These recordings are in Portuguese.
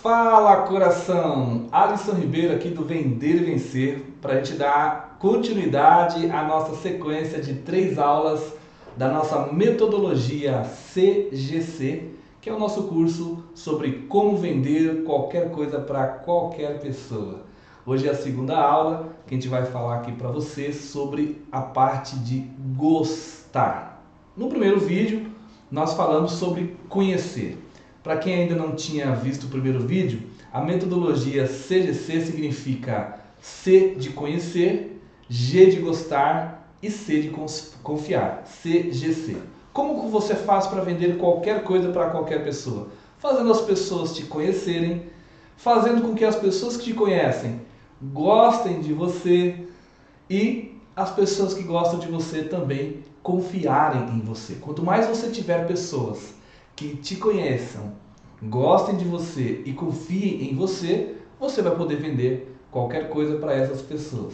Fala, coração! Alisson Ribeiro aqui do Vender e Vencer para a gente dar continuidade à nossa sequência de 3 aulas da nossa metodologia CGC, que é o nosso curso sobre como vender qualquer coisa para qualquer pessoa. Hoje é a segunda aula que a gente vai falar aqui para você sobre a parte de gostar. No primeiro vídeo, nós falamos sobre conhecer. Para quem ainda não tinha visto o primeiro vídeo, a metodologia CGC significa C de conhecer, G de gostar e C de confiar. CGC. Como que você faz para vender qualquer coisa para qualquer pessoa? Fazendo as pessoas te conhecerem, fazendo com que as pessoas que te conhecem gostem de você e as pessoas que gostam de você também confiarem em você. Quanto mais você tiver pessoas que te conheçam, gostem de você e confiem em você, você vai poder vender qualquer coisa para essas pessoas.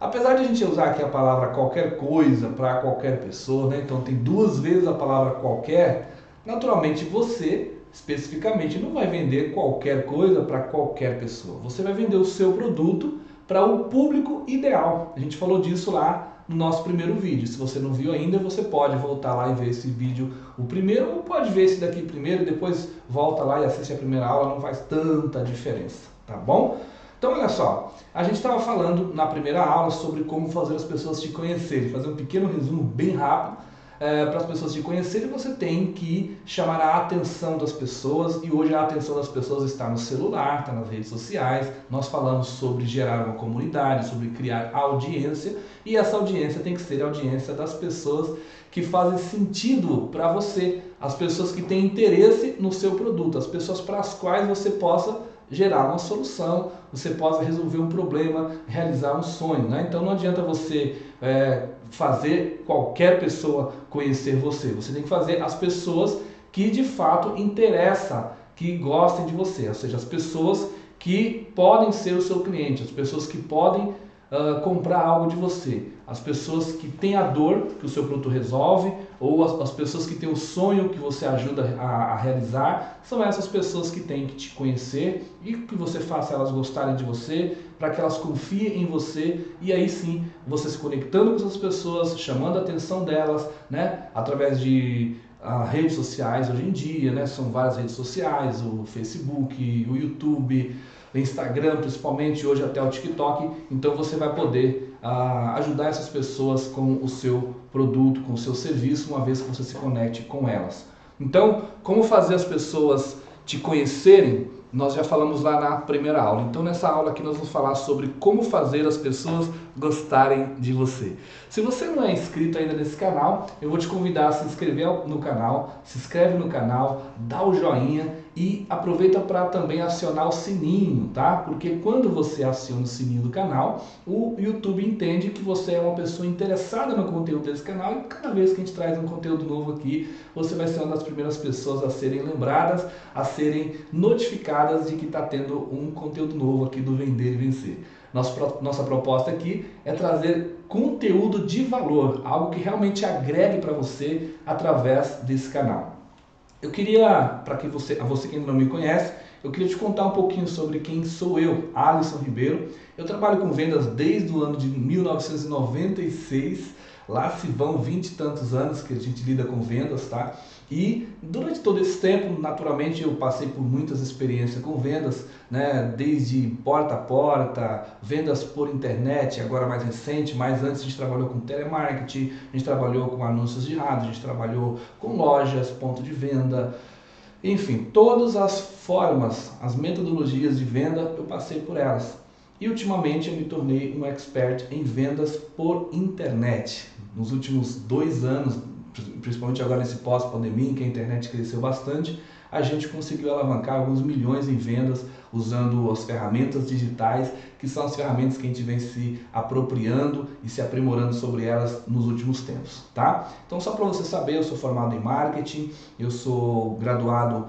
Apesar de a gente usar aqui a palavra qualquer coisa para qualquer pessoa, né? Então tem 2 vezes a palavra qualquer, naturalmente você, especificamente, não vai vender qualquer coisa para qualquer pessoa. Você vai vender o seu produto para o público ideal. A gente falou disso lá no nosso primeiro vídeo. Se você não viu ainda, você pode voltar lá e ver esse vídeo o primeiro, ou pode ver esse daqui primeiro e depois volta lá e assiste a primeira aula, não faz tanta diferença, tá bom? Então olha só, a gente estava falando na primeira aula sobre como fazer as pessoas te conhecerem, fazer um pequeno resumo bem rápido. Para as pessoas te conhecerem, você tem que chamar a atenção das pessoas, e hoje a atenção das pessoas está no celular, está nas redes sociais. Nós falamos sobre gerar uma comunidade, sobre criar audiência, e essa audiência tem que ser a audiência das pessoas que fazem sentido para você, as pessoas que têm interesse no seu produto, as pessoas para as quais você possa gerar uma solução, você possa resolver um problema, realizar um sonho, né? Então não adianta você fazer qualquer pessoa conhecer você. Você tem que fazer as pessoas que de fato interessam, que gostem de você, ou seja, as pessoas que podem ser o seu cliente, as pessoas que podem comprar algo de você, as pessoas que têm a dor que o seu produto resolve, ou as pessoas que têm o sonho que você ajuda a realizar. São essas pessoas que têm que te conhecer e que você faça elas gostarem de você, para que elas confiem em você, e aí sim, você se conectando com essas pessoas, chamando a atenção delas, né, através de redes sociais hoje em dia, né, são várias redes sociais, o Facebook, o YouTube, o Instagram, principalmente hoje até o TikTok. Então você vai poder ajudar essas pessoas com o seu produto, com o seu serviço, uma vez que você se conecte com elas. Então, como fazer as pessoas te conhecerem, nós já falamos lá na primeira aula. Então nessa aula aqui nós vamos falar sobre como fazer as pessoas gostarem de você. Se você não é inscrito ainda nesse canal, eu vou te convidar a se inscrever no canal, se inscreve no canal, dá o joinha e aproveita para também acionar o sininho, tá? Porque quando você aciona o sininho do canal, o YouTube entende que você é uma pessoa interessada no conteúdo desse canal, e cada vez que a gente traz um conteúdo novo aqui, você vai ser uma das primeiras pessoas a serem lembradas, a serem notificadas de que está tendo um conteúdo novo aqui do Vender e Vencer. Nossa proposta aqui é trazer conteúdo de valor, algo que realmente agregue para você através desse canal. Eu queria, a você que ainda não me conhece, eu queria te contar um pouquinho sobre quem sou eu, Alisson Ribeiro. Eu trabalho com vendas desde o ano de 1996, lá se vão 20 e tantos anos que a gente lida com vendas, tá? E durante todo esse tempo, naturalmente, eu passei por muitas experiências com vendas, né? Desde porta a porta, vendas por internet, agora mais recente, mas antes a gente trabalhou com telemarketing, a gente trabalhou com anúncios de rádio, a gente trabalhou com lojas, ponto de venda, enfim, todas as formas, as metodologias de venda, eu passei por elas. E ultimamente eu me tornei um expert em vendas por internet. Nos últimos 2 anos, principalmente agora nesse pós-pandemia, em que a internet cresceu bastante, a gente conseguiu alavancar alguns milhões em vendas usando as ferramentas digitais, que são as ferramentas que a gente vem se apropriando e se aprimorando sobre elas nos últimos tempos, tá? Então, só para você saber, eu sou formado em marketing, eu sou graduado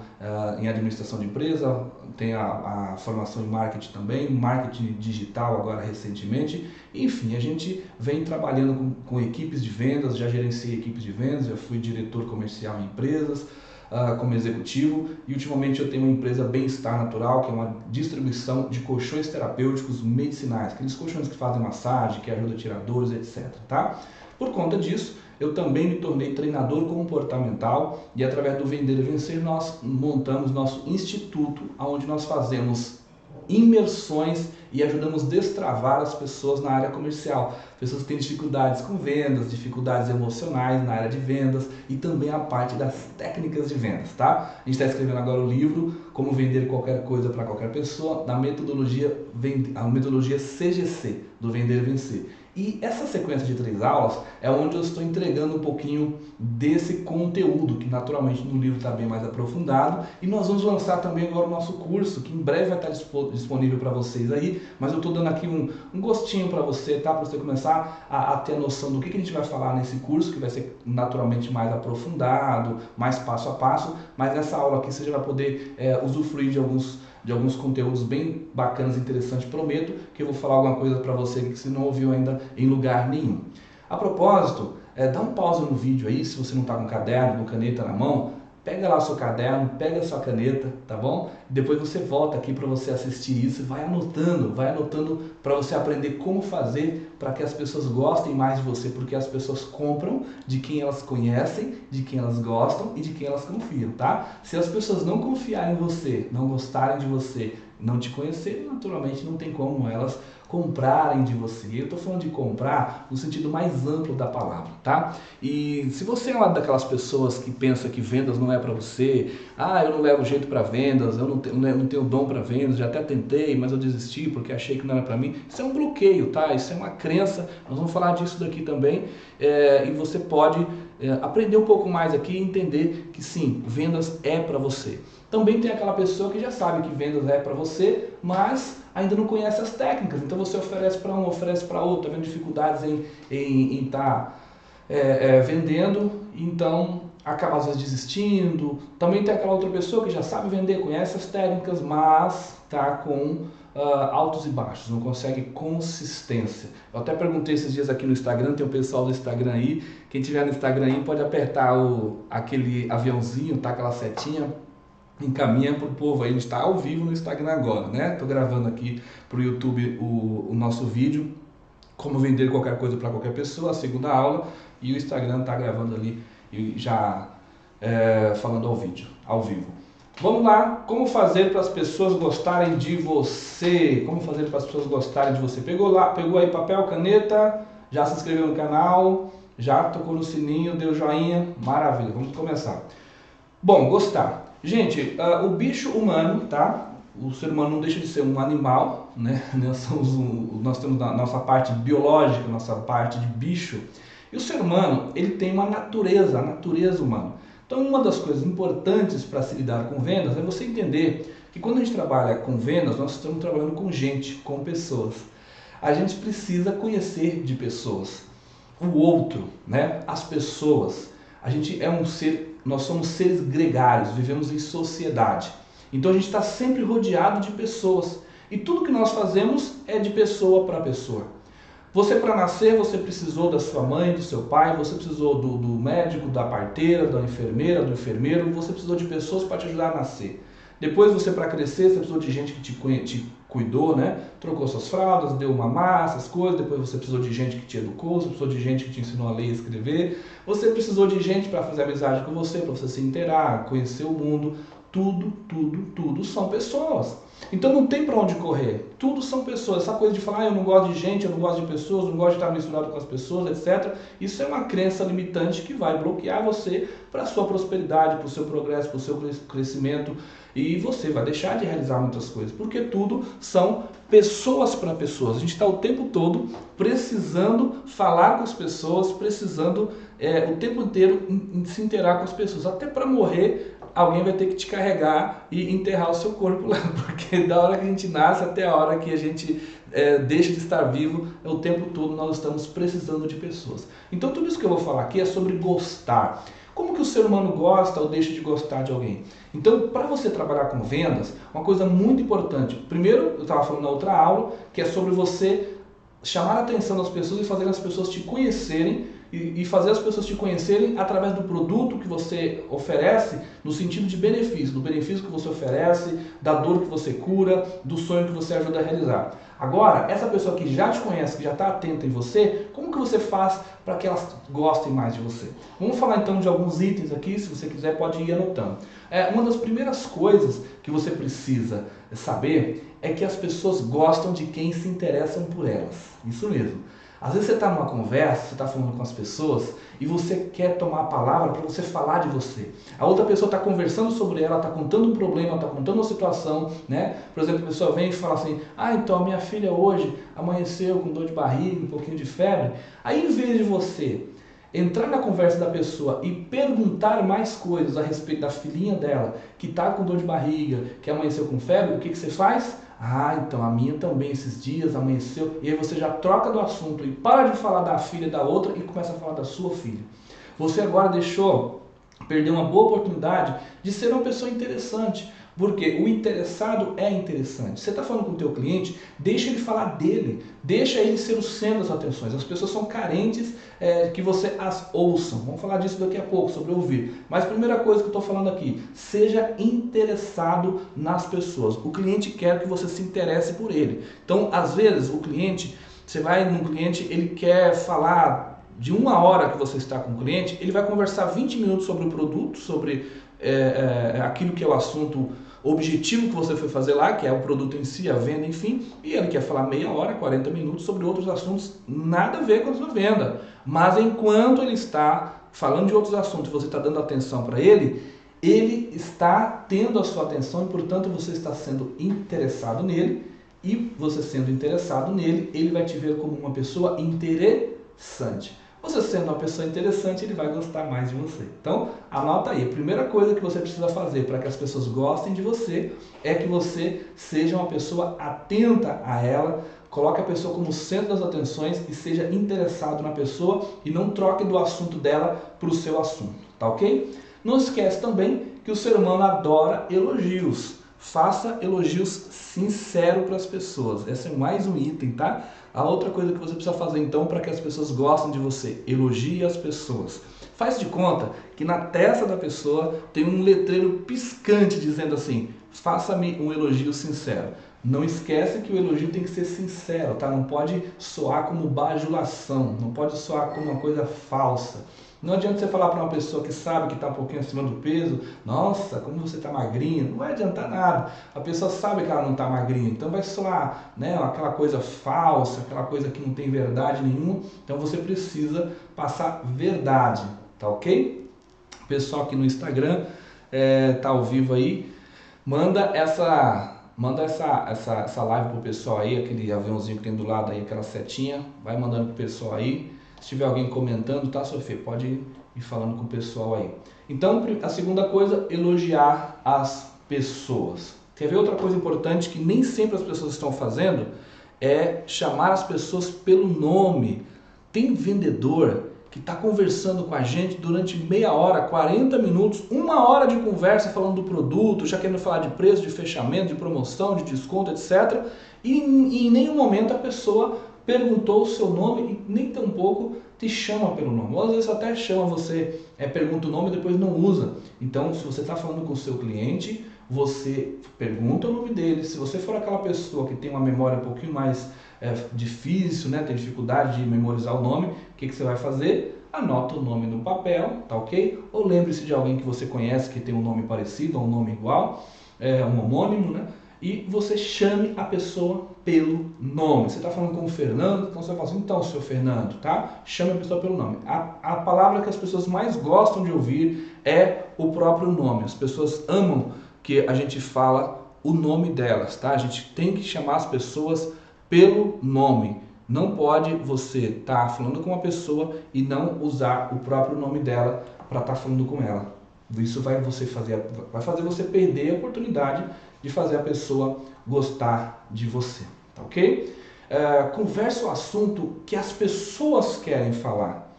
em administração de empresa, tenho a formação em marketing também, marketing digital agora recentemente. Enfim, a gente vem trabalhando com equipes de vendas, já gerenciei equipes de vendas, já fui diretor comercial em empresas, como executivo, e ultimamente eu tenho uma empresa Bem-Estar Natural, que é uma distribuição de colchões terapêuticos medicinais, aqueles colchões que fazem massagem, que ajudam a tirar dores, etc. Tá? Por conta disso, eu também me tornei treinador comportamental e através do Vender e Vencer nós montamos nosso instituto, onde nós fazemos imersões e ajudamos a destravar as pessoas na área comercial. Pessoas que têm dificuldades com vendas, dificuldades emocionais na área de vendas e também a parte das técnicas de vendas, tá? A gente está escrevendo agora o livro Como Vender Qualquer Coisa para Qualquer Pessoa, a metodologia CGC, do Vender e Vencer. E essa sequência de 3 aulas é onde eu estou entregando um pouquinho desse conteúdo, que naturalmente no livro está bem mais aprofundado. E nós vamos lançar também agora o nosso curso, que em breve vai estar disponível para vocês aí. Mas eu estou dando aqui um gostinho para você, tá? Para você começar a ter a noção do que a gente vai falar nesse curso, que vai ser naturalmente mais aprofundado, mais passo a passo. Mas nessa aula aqui você já vai poder usufruir de alguns conteúdos bem bacanas e interessantes. Prometo que eu vou falar alguma coisa para você que você não ouviu ainda em lugar nenhum. A propósito, dá um pause no vídeo aí, se você não está com caderno, com caneta na mão, pega lá o seu caderno, pega a sua caneta, tá bom? Depois você volta aqui para você assistir isso e vai anotando para você aprender como fazer para que as pessoas gostem mais de você, porque as pessoas compram de quem elas conhecem, de quem elas gostam e de quem elas confiam, tá? Se as pessoas não confiarem em você, não gostarem de você, não te conhecerem, naturalmente não tem como elas comprarem de você. Eu estou falando de comprar no sentido mais amplo da palavra, tá? E se você é uma daquelas pessoas que pensa que vendas não é para você, eu não levo jeito para vendas, eu não tenho dom para vendas, já até tentei, mas eu desisti porque achei que não era para mim, isso é um bloqueio, tá? Isso é uma crença, nós vamos falar disso daqui também, e você pode aprender um pouco mais aqui e entender que sim, vendas é para você. Também tem aquela pessoa que já sabe que vendas é para você, mas ainda não conhece as técnicas. Então você oferece para um, oferece para outro, está vendo dificuldades em estar vendendo, então acaba às vezes desistindo. Também tem aquela outra pessoa que já sabe vender, conhece as técnicas, mas está com altos e baixos, não consegue consistência. Eu até perguntei esses dias aqui no Instagram, tem o pessoal do Instagram aí, quem tiver no Instagram aí pode apertar aquele aviãozinho, tá, aquela setinha, encaminha para o povo aí. A gente está ao vivo no Instagram agora, né? Estou gravando aqui para o YouTube o nosso vídeo, como vender qualquer coisa para qualquer pessoa, a segunda aula, e o Instagram está gravando ali e já falando ao vivo. Vamos lá, como fazer para as pessoas gostarem de você? Como fazer para as pessoas gostarem de você? Pegou aí papel, caneta, já se inscreveu no canal, já tocou no sininho, deu joinha, maravilha, vamos começar. Bom, gostar. Gente, o bicho humano, tá? O ser humano não deixa de ser um animal, né? Nós temos a nossa parte biológica, nossa parte de bicho. E o ser humano, ele tem uma natureza, a natureza humana. Então, uma das coisas importantes para se lidar com vendas é você entender que quando a gente trabalha com vendas, nós estamos trabalhando com gente, com pessoas. A gente precisa conhecer de pessoas. O outro, né? As pessoas. A gente é um ser, nós somos seres gregários, vivemos em sociedade. Então a gente está sempre rodeado de pessoas. E tudo que nós fazemos é de pessoa para pessoa. Você, para nascer, você precisou da sua mãe, do seu pai, você precisou do médico, da parteira, da enfermeira, do enfermeiro, você precisou de pessoas para te ajudar a nascer. Depois você, para crescer, você precisou de gente que te cuidou, né? Trocou suas fraldas, deu mamar, essas coisas. Depois você precisou de gente que te educou, você precisou de gente que te ensinou a ler e escrever. Você precisou de gente para fazer amizade com você, para você se inteirar, conhecer o mundo. Tudo são pessoas. Então não tem para onde correr. Tudo são pessoas. Essa coisa de falar, eu não gosto de gente, eu não gosto de pessoas, eu não gosto de estar misturado com as pessoas, etc. Isso é uma crença limitante que vai bloquear você para a sua prosperidade, para o seu progresso, para o seu crescimento. E você vai deixar de realizar muitas coisas, porque tudo são pessoas para pessoas. A gente está o tempo todo precisando falar com as pessoas, precisando o tempo inteiro em se inteirar com as pessoas. Até para morrer, alguém vai ter que te carregar e enterrar o seu corpo lá, porque da hora que a gente nasce até a hora que a gente deixa de estar vivo, o tempo todo nós estamos precisando de pessoas. Então tudo isso que eu vou falar aqui é sobre gostar. Como que o ser humano gosta ou deixa de gostar de alguém? Então, para você trabalhar com vendas, uma coisa muito importante. Primeiro, eu estava falando na outra aula, que é sobre você chamar a atenção das pessoas e fazer as pessoas te conhecerem e fazer as pessoas te conhecerem através do produto que você oferece, no sentido de benefício, do benefício que você oferece, da dor que você cura, do sonho que você ajuda a realizar. Agora, essa pessoa que já te conhece, que já está atenta em você, como que você faz para que elas gostem mais de você? Vamos falar então de alguns itens aqui, se você quiser pode ir anotando. Uma das primeiras coisas que você precisa saber é que as pessoas gostam de quem se interessam por elas. Isso mesmo. Às vezes você está numa conversa, você está falando com as pessoas e você quer tomar a palavra para você falar de você. A outra pessoa está conversando sobre ela, está contando um problema, está contando uma situação, né? Por exemplo, a pessoa vem e fala assim, então a minha filha hoje amanheceu com dor de barriga, um pouquinho de febre. Aí em vez de você entrar na conversa da pessoa e perguntar mais coisas a respeito da filhinha dela, que está com dor de barriga, que amanheceu com febre, o que você faz? Então a minha também esses dias amanheceu. E aí você já troca do assunto e para de falar da filha da outra e começa a falar da sua filha. Você agora perdeu uma boa oportunidade de ser uma pessoa interessante. Porque o interessado é interessante. Você está falando com o teu cliente, deixa ele falar dele, deixa ele ser o centro das atenções. As pessoas são carentes que você as ouçam. Vamos falar disso daqui a pouco, sobre ouvir. Mas a primeira coisa que eu estou falando aqui, seja interessado nas pessoas. O cliente quer que você se interesse por ele. Então, às vezes, você vai num cliente, ele quer falar de 1 hora que você está com o cliente, ele vai conversar 20 minutos sobre o produto, sobre aquilo que é o assunto objetivo que você foi fazer lá, que é o produto em si, a venda, enfim, e ele quer falar meia hora, 40 minutos sobre outros assuntos, nada a ver com a sua venda. Mas enquanto ele está falando de outros assuntos e você está dando atenção para ele, ele está tendo a sua atenção e, portanto, você está sendo interessado nele, e você sendo interessado nele, ele vai te ver como uma pessoa interessante. Você sendo uma pessoa interessante, ele vai gostar mais de você. Então, anota aí. A primeira coisa que você precisa fazer para que as pessoas gostem de você é que você seja uma pessoa atenta a ela, coloque a pessoa como centro das atenções e seja interessado na pessoa e não troque do assunto dela para o seu assunto, tá ok? Não esquece também que o ser humano adora elogios. Faça elogios sinceros para as pessoas. Esse é mais um item, tá? A outra coisa que você precisa fazer então para que as pessoas gostem de você, elogie as pessoas. Faz de conta que na testa da pessoa tem um letreiro piscante dizendo assim, faça-me um elogio sincero. Não esquece que o elogio tem que ser sincero, tá? Não pode soar como bajulação, não pode soar como uma coisa falsa. Não adianta você falar para uma pessoa que sabe que está um pouquinho acima do peso, nossa, como você está magrinha, não vai adiantar nada. A pessoa sabe que ela não está magrinha, então vai soar, né, aquela coisa falsa, aquela coisa que não tem verdade nenhuma. Então você precisa passar verdade, tá ok? O pessoal aqui no Instagram tá ao vivo aí, manda essa live pro pessoal aí, aquele aviãozinho que tem do lado aí, aquela setinha, vai mandando pro pessoal aí. Se tiver alguém comentando, tá, Sofia? Pode ir falando com o pessoal aí. Então, a segunda coisa, elogiar as pessoas. Quer ver outra coisa importante que nem sempre as pessoas estão fazendo? É chamar as pessoas pelo nome. Tem vendedor que está conversando com a gente durante meia hora, 40 minutos, 1 hora de conversa falando do produto, já querendo falar de preço, de fechamento, de promoção, de desconto, etc. E em nenhum momento a pessoa perguntou o seu nome e nem tampouco te chama pelo nome. Ou às vezes até chama você, pergunta o nome e depois não usa. Então, se você está falando com o seu cliente, você pergunta o nome dele. Se você for aquela pessoa que tem uma memória um pouquinho mais difícil, né, tem dificuldade de memorizar o nome, o que você vai fazer? Anota o nome no papel, tá ok? Ou lembre-se de alguém que você conhece que tem um nome parecido ou um nome igual, um homônimo, né? E você chame a pessoa pelo nome. Você está falando com o Fernando, então você vai falar assim, então, seu Fernando, tá? Chame a pessoa pelo nome. A palavra que as pessoas mais gostam de ouvir é o próprio nome. As pessoas amam que a gente fala o nome delas, tá? A gente tem que chamar as pessoas pelo nome. Não pode você estar falando com uma pessoa e não usar o próprio nome dela para estar falando com ela. Isso vai fazer você perder a oportunidade de fazer a pessoa gostar de você, tá ok? Converse o assunto que as pessoas querem falar.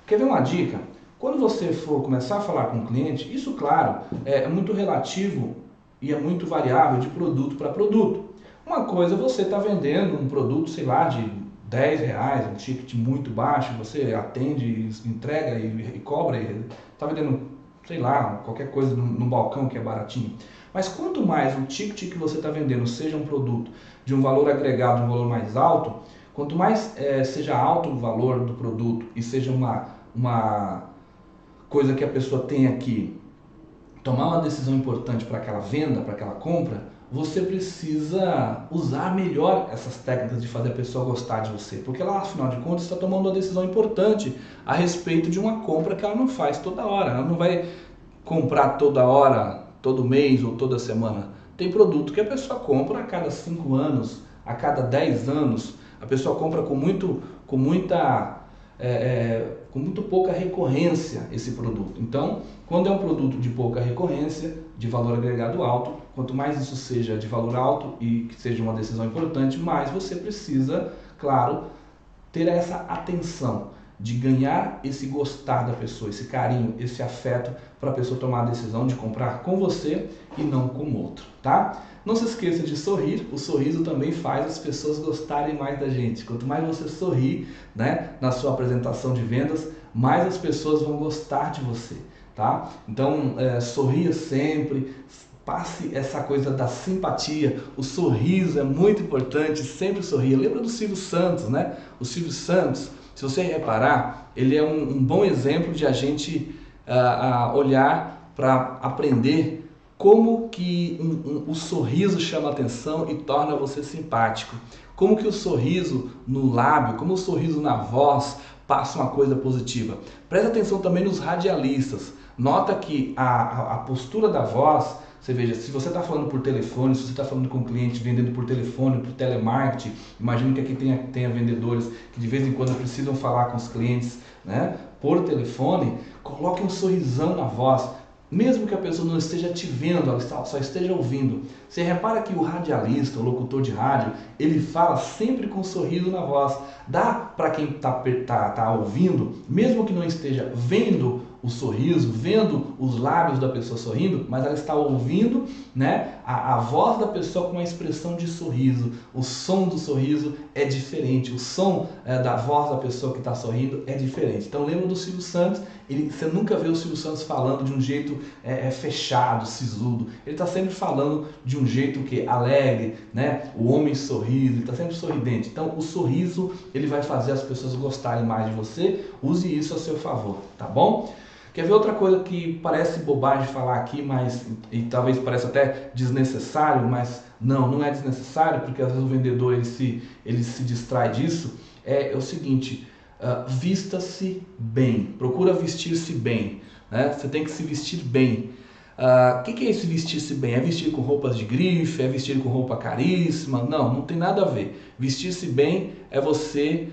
Quer ver uma dica? Quando você for começar a falar com o cliente, isso, claro, é muito relativo e é muito variável de produto para produto. Uma coisa, você está vendendo um produto, sei lá, de R$ 10, um ticket muito baixo, você atende, entrega e cobra, e está vendendo, sei lá, qualquer coisa no balcão que é baratinho. Mas quanto mais o ticket que você está vendendo seja um produto de um valor agregado, um valor mais alto, quanto mais seja alto o valor do produto e seja uma coisa que a pessoa tenha que tomar uma decisão importante para aquela venda, para aquela compra, você precisa usar melhor essas técnicas de fazer a pessoa gostar de você, porque ela, afinal de contas, está tomando uma decisão importante a respeito de uma compra que ela não faz toda hora. Ela não vai comprar toda hora, todo mês ou toda semana. Tem produto que a pessoa compra a cada 5 anos, a cada 10 anos. A pessoa compra com muito pouca recorrência esse produto. Então, quando é um produto de pouca recorrência, de valor agregado alto, quanto mais isso seja de valor alto e que seja uma decisão importante, mais você precisa, claro, ter essa atenção de ganhar esse gostar da pessoa, esse carinho, esse afeto para a pessoa tomar a decisão de comprar com você e não com o outro, tá? Não se esqueça de sorrir, o sorriso também faz as pessoas gostarem mais da gente. Quanto mais você sorrir, né, na sua apresentação de vendas, mais as pessoas vão gostar de você, tá? Então, sorria sempre, passe essa coisa da simpatia, o sorriso é muito importante, sempre sorria. Lembra do Silvio Santos, né? O Silvio Santos, se você reparar, ele é um bom exemplo de a gente olhar para aprender como que o sorriso chama atenção e torna você simpático. Como que o sorriso no lábio, como o sorriso na voz passa uma coisa positiva. Presta atenção também nos radialistas. Nota que a postura da voz, você veja, se você está falando por telefone, se você está falando com um cliente vendendo por telefone, por telemarketing, imagino que aqui tenha vendedores que de vez em quando precisam falar com os clientes, né, por telefone, coloque um sorrisão na voz. Mesmo que a pessoa não esteja te vendo, ela só esteja ouvindo. Você repara que o radialista, o locutor de rádio, ele fala sempre com um sorriso na voz. Dá para quem tá ouvindo, mesmo que não esteja vendo o sorriso, vendo os lábios da pessoa sorrindo, mas ela está ouvindo, né, a voz da pessoa com uma expressão de sorriso. O som do sorriso é diferente, o som da voz da pessoa que está sorrindo é diferente. Então lembra do Silvio Santos, você nunca vê o Silvio Santos falando de um jeito fechado, sisudo. Ele está sempre falando de um jeito alegre, né? O homem sorriso, ele está sempre sorridente. Então o sorriso ele vai fazer as pessoas gostarem mais de você. Use isso a seu favor, tá bom? Quer ver outra coisa que parece bobagem falar aqui, e talvez pareça até desnecessário, mas não é desnecessário, porque às vezes o vendedor ele se distrai disso. É o seguinte, vista-se bem, procura vestir-se bem, né? Você tem que se vestir bem. O que é esse vestir-se bem? É vestir com roupas de grife? É vestir com roupa caríssima? Não tem nada a ver. Vestir-se bem é você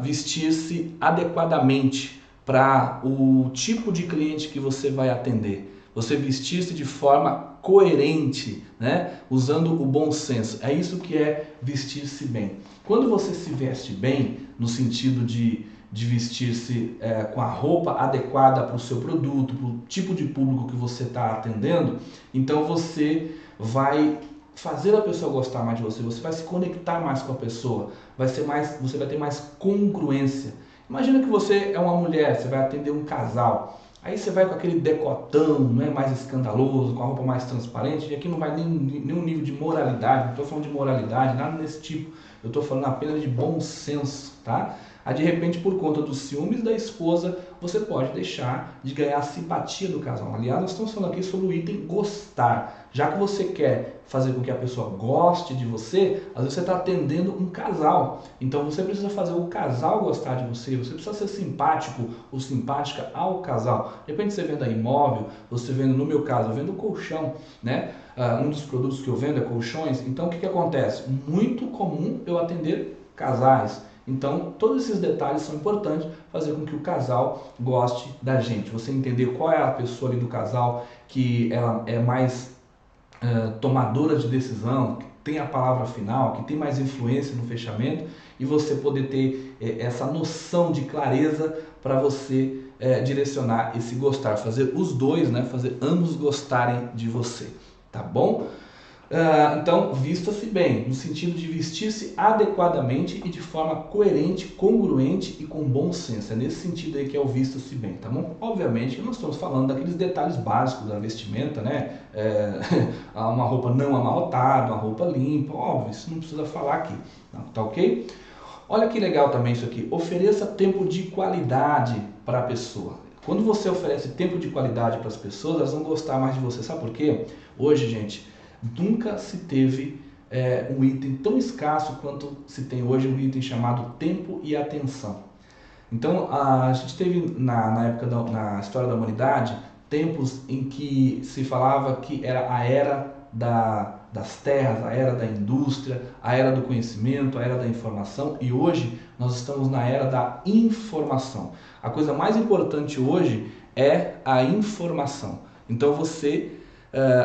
vestir-se adequadamente para o tipo de cliente que você vai atender. Você vestir-se de forma coerente, né? Usando o bom senso. É isso que é vestir-se bem. Quando você se veste bem, no sentido de vestir-se com a roupa adequada para o seu produto, para o tipo de público que você está atendendo, então você vai fazer a pessoa gostar mais de você, você vai se conectar mais com a pessoa, você vai ter mais congruência. Imagina que você é uma mulher, você vai atender um casal, aí você vai com aquele decotão, né, mais escandaloso, com a roupa mais transparente, e aqui não vai nenhum nível de moralidade, não estou falando de moralidade, nada desse tipo, eu estou falando apenas de bom senso, tá? Aí de repente, por conta dos ciúmes da esposa, você pode deixar de ganhar a simpatia do casal. Aliás, nós estamos falando aqui sobre o item gostar. Já que você quer fazer com que a pessoa goste de você, às vezes você está atendendo um casal. Então você precisa fazer o casal gostar de você, você precisa ser simpático ou simpática ao casal. De repente você vende imóvel, você vende, no meu caso, eu vendo colchão, né? Um dos produtos que eu vendo é colchões. Então o que acontece? Muito comum eu atender casais. Então, todos esses detalhes são importantes para fazer com que o casal goste da gente. Você entender qual é a pessoa ali do casal que ela é mais tomadora de decisão, que tem a palavra final, que tem mais influência no fechamento, e você poder ter essa noção de clareza para você direcionar esse gostar, fazer os dois, né, fazer ambos gostarem de você, tá bom? Então, vista-se bem, no sentido de vestir-se adequadamente e de forma coerente, congruente e com bom senso. É nesse sentido aí que é o vista-se bem, tá bom? Obviamente que nós estamos falando daqueles detalhes básicos da vestimenta, né? Uma roupa não amarrotada, uma roupa limpa, óbvio, isso não precisa falar aqui, tá ok? Olha que legal também isso aqui, ofereça tempo de qualidade para a pessoa. Quando você oferece tempo de qualidade para as pessoas, elas vão gostar mais de você, sabe por quê? Hoje, gente, nunca se teve um item tão escasso quanto se tem hoje um item chamado tempo e atenção. Então, a gente teve na época na história da humanidade, tempos em que se falava que era a era das terras, a era da indústria, a era do conhecimento, a era da informação, e hoje nós estamos na era da informação. A coisa mais importante hoje é a informação. Então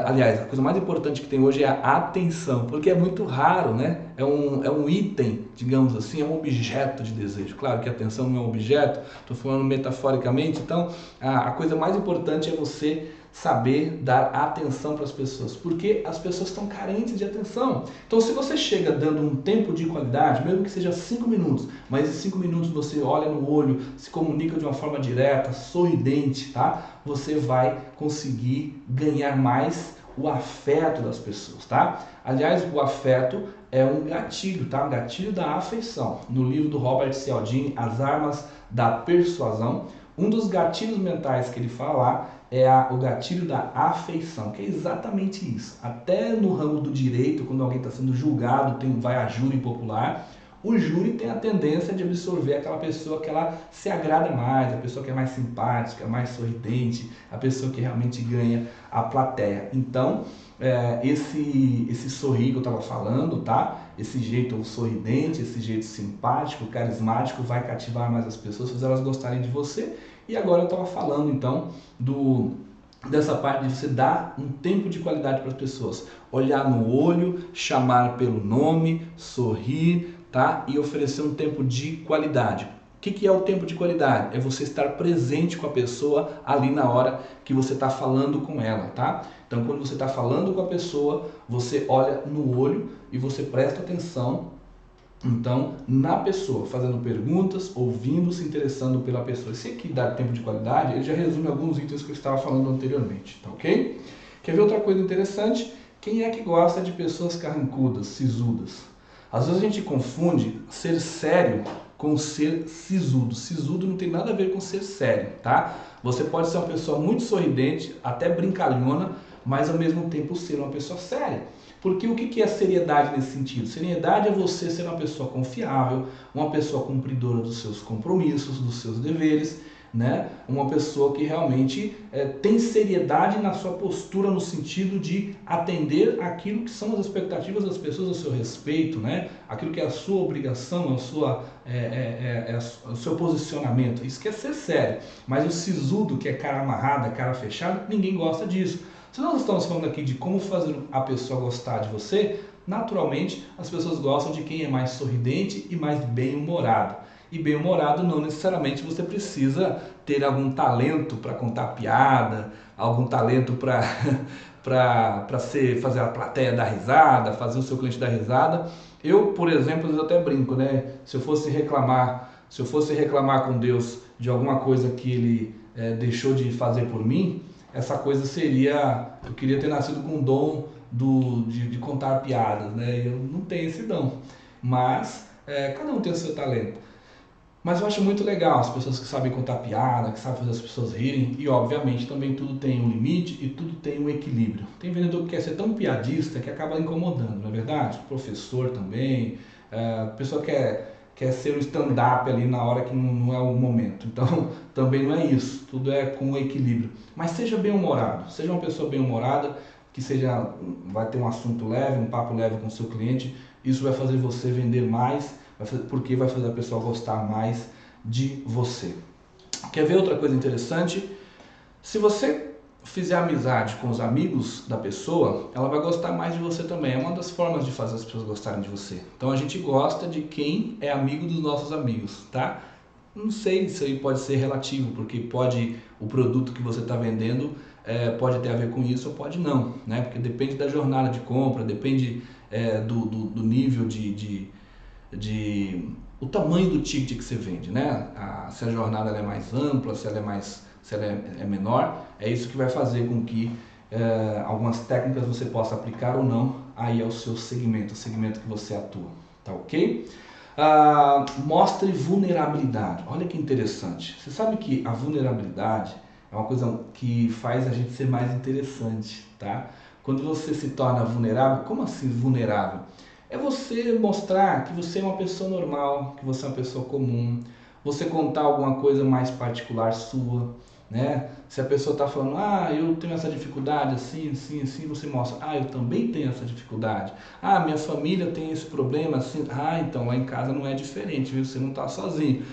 aliás, a coisa mais importante que tem hoje é a atenção, porque é muito raro, né? É um item, digamos assim, é um objeto de desejo. Claro que a atenção não é um objeto, estou falando metaforicamente, então a coisa mais importante é você saber dar atenção para as pessoas, porque as pessoas estão carentes de atenção. Então, se você chega dando um tempo de qualidade, mesmo que seja 5 minutos, mas em 5 minutos você olha no olho, se comunica de uma forma direta, sorridente, tá? Você vai conseguir ganhar mais o afeto das pessoas, tá? Aliás, o afeto é um gatilho, tá? Um gatilho da afeição. No livro do Robert Cialdini, As Armas da Persuasão, um dos gatilhos mentais que ele fala lá é o gatilho da afeição, que é exatamente isso. Até no ramo do direito, quando alguém está sendo julgado, vai a júri popular, o júri tem a tendência de absorver aquela pessoa que ela se agrada mais, a pessoa que é mais simpática, mais sorridente, a pessoa que realmente ganha a plateia. Então, esse sorrir que eu estava falando, tá? Esse jeito sorridente, esse jeito simpático, carismático, vai cativar mais as pessoas, fazer elas gostarem de você. E agora eu estava falando, então, dessa parte de você dar um tempo de qualidade para as pessoas. Olhar no olho, chamar pelo nome, sorrir, tá? E oferecer um tempo de qualidade. O que é o tempo de qualidade? É você estar presente com a pessoa ali na hora que você está falando com ela, tá? Então, quando você está falando com a pessoa, você olha no olho e você presta atenção, então, na pessoa, fazendo perguntas, ouvindo, se interessando pela pessoa. Esse aqui dá tempo de qualidade, ele já resume alguns itens que eu estava falando anteriormente, tá ok? Quer ver outra coisa interessante? Quem é que gosta de pessoas carrancudas, sisudas? Às vezes a gente confunde ser sério com ser sisudo. Sisudo não tem nada a ver com ser sério, tá? Você pode ser uma pessoa muito sorridente, até brincalhona, mas ao mesmo tempo ser uma pessoa séria. Porque o que é seriedade nesse sentido? Seriedade é você ser uma pessoa confiável, uma pessoa cumpridora dos seus compromissos, dos seus deveres, né? Uma pessoa que realmente tem seriedade na sua postura no sentido de atender aquilo que são as expectativas das pessoas a seu respeito, né? Aquilo que é a sua obrigação, o seu posicionamento. Isso quer ser sério. Mas o sisudo, que é cara amarrada, cara fechada, ninguém gosta disso. Se nós estamos falando aqui de como fazer a pessoa gostar de você, naturalmente as pessoas gostam de quem é mais sorridente e mais bem-humorado. E bem-humorado não necessariamente você precisa ter algum talento para contar piada, algum talento para fazer a plateia dar risada, fazer o seu cliente dar risada. Eu, por exemplo, eu até brinco, né? Se eu fosse reclamar com Deus de alguma coisa que ele deixou de fazer por mim, essa coisa seria, eu queria ter nascido com o dom de contar piadas, né? Eu não tenho esse dom, mas cada um tem o seu talento. Mas eu acho muito legal as pessoas que sabem contar piada, que sabem fazer as pessoas rirem, e obviamente também tudo tem um limite e tudo tem um equilíbrio. Tem vendedor que quer ser tão piadista que acaba incomodando, não é verdade? Professor também, a pessoa quer ser um stand-up ali na hora que não é o momento. Então, também não é isso. Tudo é com um equilíbrio. Mas seja bem-humorado. Seja uma pessoa bem-humorada, que vai ter um assunto leve, um papo leve com o seu cliente. Isso vai fazer você vender mais, porque vai fazer a pessoa gostar mais de você. Quer ver outra coisa interessante? Se você fizer amizade com os amigos da pessoa, ela vai gostar mais de você também. É uma das formas de fazer as pessoas gostarem de você. Então a gente gosta de quem é amigo dos nossos amigos, tá? Não sei, isso aí pode ser relativo, porque o produto que você está vendendo pode ter a ver com isso ou pode não, né? Porque depende da jornada de compra, depende do nível o tamanho do ticket que você vende, né? Se a jornada ela é mais ampla, se ela é menor, é isso que vai fazer com que algumas técnicas você possa aplicar ou não aí ao seu segmento, o segmento que você atua, tá ok? Mostre vulnerabilidade. Olha que interessante. Você sabe que a vulnerabilidade é uma coisa que faz a gente ser mais interessante, tá? Quando você se torna vulnerável, como assim vulnerável? É você mostrar que você é uma pessoa normal, que você é uma pessoa comum, você contar alguma coisa mais particular sua, né? Se a pessoa está falando, eu tenho essa dificuldade assim, assim, assim, você mostra, eu também tenho essa dificuldade. Minha família tem esse problema assim, então lá em casa não é diferente, viu? Você não está sozinho.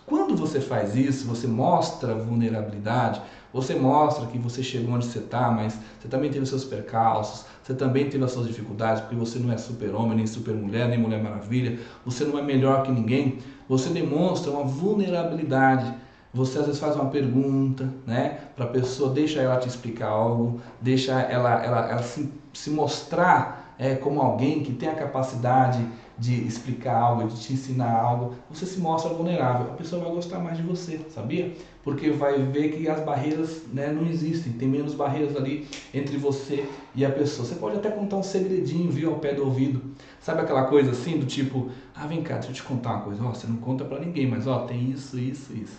Quando você faz isso, você mostra vulnerabilidade, você mostra que você chegou onde você está, mas você também teve os seus percalços, você também teve as suas dificuldades, porque você não é super-homem, nem super-mulher, nem Mulher Maravilha, você não é melhor que ninguém, você demonstra uma vulnerabilidade. Você às vezes faz uma pergunta, né, para a pessoa, deixa ela te explicar algo, deixa ela se mostrar como alguém que tem a capacidade de explicar algo, de te ensinar algo. Você se mostra vulnerável, a pessoa vai gostar mais de você, sabia? Porque vai ver que as barreiras, né, não existem, tem menos barreiras ali entre você e a pessoa. Você pode até contar um segredinho, viu, ao pé do ouvido. Sabe aquela coisa assim, do tipo, vem cá, deixa eu te contar uma coisa, você não conta pra ninguém, mas tem isso,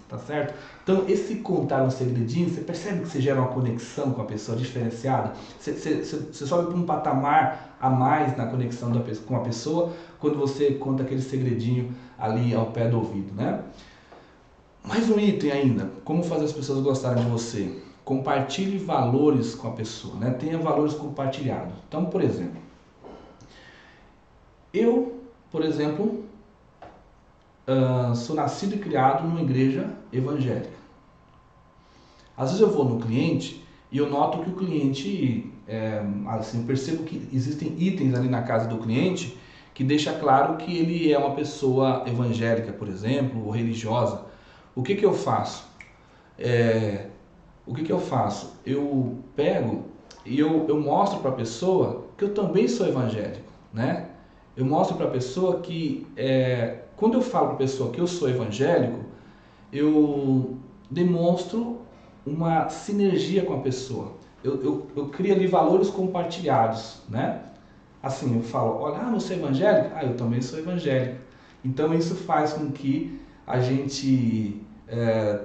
tá certo? Então, esse contar um segredinho, você percebe que você gera uma conexão com a pessoa diferenciada? Você sobe para um patamar a mais na conexão com a pessoa quando você conta aquele segredinho ali ao pé do ouvido, né? Mais um item ainda, como fazer as pessoas gostarem de você? Compartilhe valores com a pessoa, né? Tenha valores compartilhados. Então, por exemplo, eu, sou nascido e criado numa igreja evangélica. Às vezes eu vou no cliente e eu noto que o cliente, eu percebo que existem itens ali na casa do cliente que deixa claro que ele é uma pessoa evangélica, por exemplo, ou religiosa. O que eu faço? Eu pego e eu mostro para a pessoa que eu também sou evangélico, né? Eu mostro para a pessoa que, quando eu falo para a pessoa que eu sou evangélico, eu demonstro uma sinergia com a pessoa. Eu crio ali valores compartilhados, né? Assim, eu falo, olha, você é evangélico? Eu também sou evangélico. Então isso faz com que a gente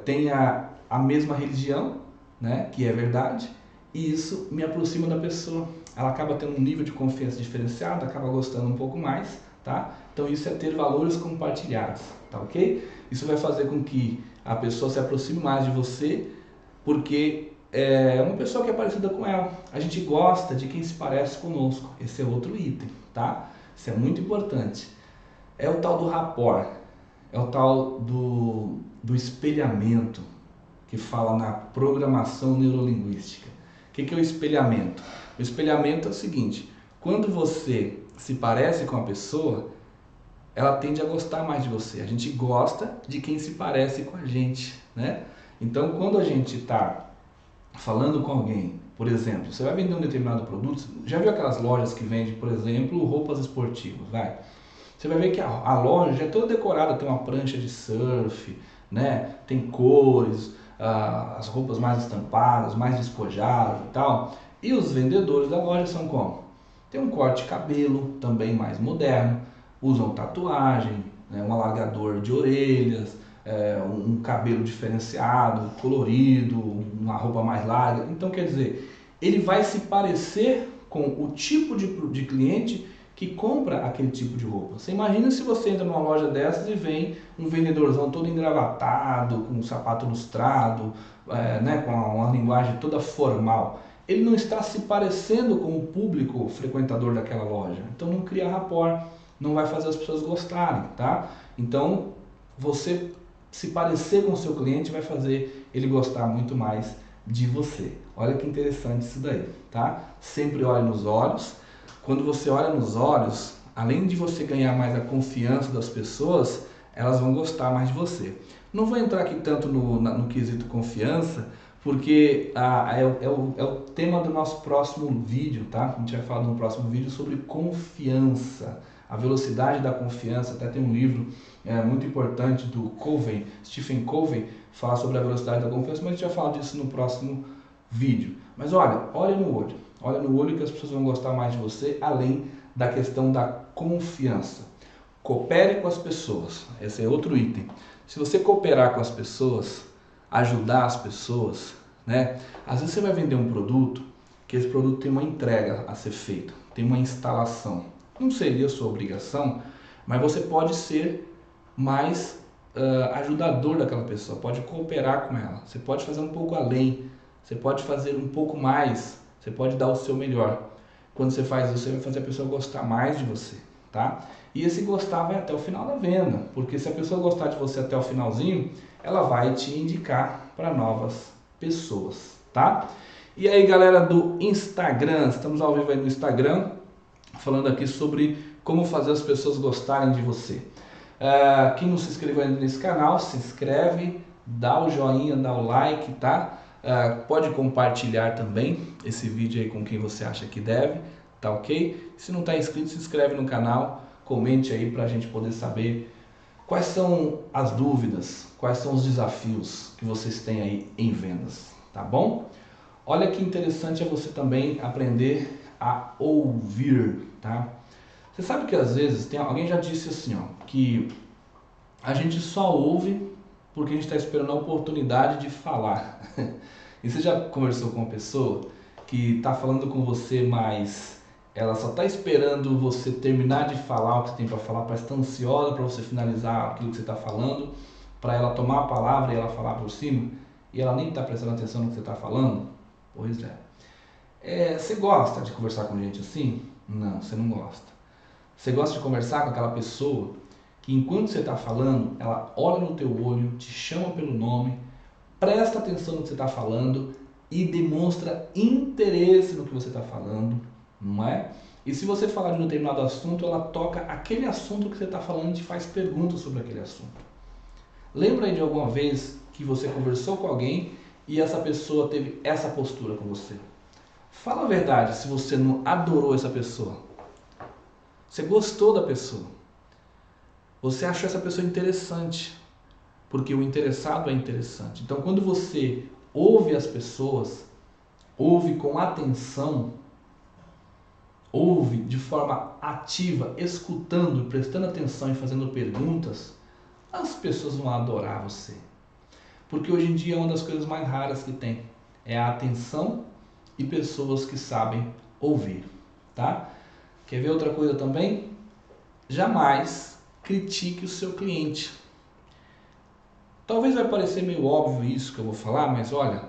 tenha a mesma religião, né? Que é verdade, e isso me aproxima da pessoa. Ela acaba tendo um nível de confiança diferenciado, acaba gostando um pouco mais, tá? Então isso é ter valores compartilhados, tá ok? Isso vai fazer com que a pessoa se aproxime mais de você, porque é uma pessoa que é parecida com ela. A gente gosta de quem se parece conosco. Esse é outro item, tá? Isso é muito importante. É o tal do rapport, é o tal do espelhamento, que fala na programação neurolinguística. O que é o espelhamento? O espelhamento é o seguinte, quando você se parece com a pessoa, ela tende a gostar mais de você. A gente gosta de quem se parece com a gente, né? Então, quando a gente está falando com alguém, por exemplo, você vai vender um determinado produto, já viu aquelas lojas que vendem, por exemplo, roupas esportivas, vai? Você vai ver que a loja já é toda decorada, tem uma prancha de surf, né? Tem cores, as roupas mais estampadas, mais despojadas e tal. E os vendedores da loja são como? Tem um corte de cabelo, também mais moderno, usam tatuagem, né? Um alargador de orelhas, um cabelo diferenciado, colorido, uma roupa mais larga. Então, quer dizer, ele vai se parecer com o tipo de cliente que compra aquele tipo de roupa. Você imagina se você entra numa loja dessas e vem um vendedorzão todo engravatado, com um sapato lustrado, né, com uma linguagem toda formal. Ele não está se parecendo com o público frequentador daquela loja. Então não cria rapport, não vai fazer as pessoas gostarem, tá? Então você se parecer com o seu cliente vai fazer ele gostar muito mais de você. Olha que interessante isso daí, tá? Sempre olhe nos olhos. Quando você olha nos olhos, além de você ganhar mais a confiança das pessoas, elas vão gostar mais de você. Não vou entrar aqui tanto no quesito confiança, porque é o tema do nosso próximo vídeo, tá? A gente vai falar no próximo vídeo sobre confiança, a velocidade da confiança. Até tem um livro muito importante do Covey, Stephen Covey, fala sobre a velocidade da confiança, mas a gente vai falar disso no próximo vídeo. Mas olha no olho que as pessoas vão gostar mais de você, além da questão da confiança. Coopere com as pessoas, esse é outro item. Se você cooperar com as pessoas, ajudar as pessoas, né? Às vezes você vai vender um produto, que esse produto tem uma entrega a ser feita, tem uma instalação. Não seria sua obrigação, mas você pode ser mais ajudador daquela pessoa, pode cooperar com ela, você pode fazer um pouco além, você pode fazer um pouco mais, você pode dar o seu melhor. Quando você faz isso, você vai fazer a pessoa gostar mais de você, tá? E esse gostar vai até o final da venda, porque se a pessoa gostar de você até o finalzinho, ela vai te indicar para novas pessoas, tá? E aí, galera do Instagram, estamos ao vivo aí no Instagram, falando aqui sobre como fazer as pessoas gostarem de você. Quem não se inscreveu ainda nesse canal, se inscreve, dá o joinha, dá o like, tá? Pode compartilhar também esse vídeo aí com quem você acha que deve, tá ok? Se não está inscrito, se inscreve no canal, comente aí para a gente poder saber quais são as dúvidas, quais são os desafios que vocês têm aí em vendas, tá bom? Olha que interessante é você também aprender a ouvir, tá? Você sabe que às vezes, alguém já disse assim, ó, que a gente só ouve porque a gente está esperando a oportunidade de falar. E você já conversou com uma pessoa que está falando com você, mas ela só está esperando você terminar de falar o que você tem para falar, parece estar ansiosa para você finalizar aquilo que você está falando, para ela tomar a palavra e ela falar por cima, e ela nem está prestando atenção no que você está falando? Pois é. Você gosta de conversar com gente assim? Não, você não gosta. Você gosta de conversar com aquela pessoa que enquanto você está falando, ela olha no teu olho, te chama pelo nome, presta atenção no que você está falando e demonstra interesse no que você está falando, não é? E se você falar de um determinado assunto, ela toca aquele assunto que você está falando e te faz perguntas sobre aquele assunto. Lembra aí de alguma vez que você conversou com alguém e essa pessoa teve essa postura com você? Fala a verdade se você não adorou essa pessoa. Você gostou da pessoa. Você achou essa pessoa interessante. Porque o interessado é interessante. Então, quando você ouve as pessoas, ouve com atenção, ouve de forma ativa, escutando, prestando atenção e fazendo perguntas, as pessoas vão adorar você. Porque hoje em dia é uma das coisas mais raras que tem. É a atenção e pessoas que sabem ouvir, tá? Quer ver outra coisa também? Jamais critique o seu cliente. Talvez vai parecer meio óbvio isso que eu vou falar, mas olha,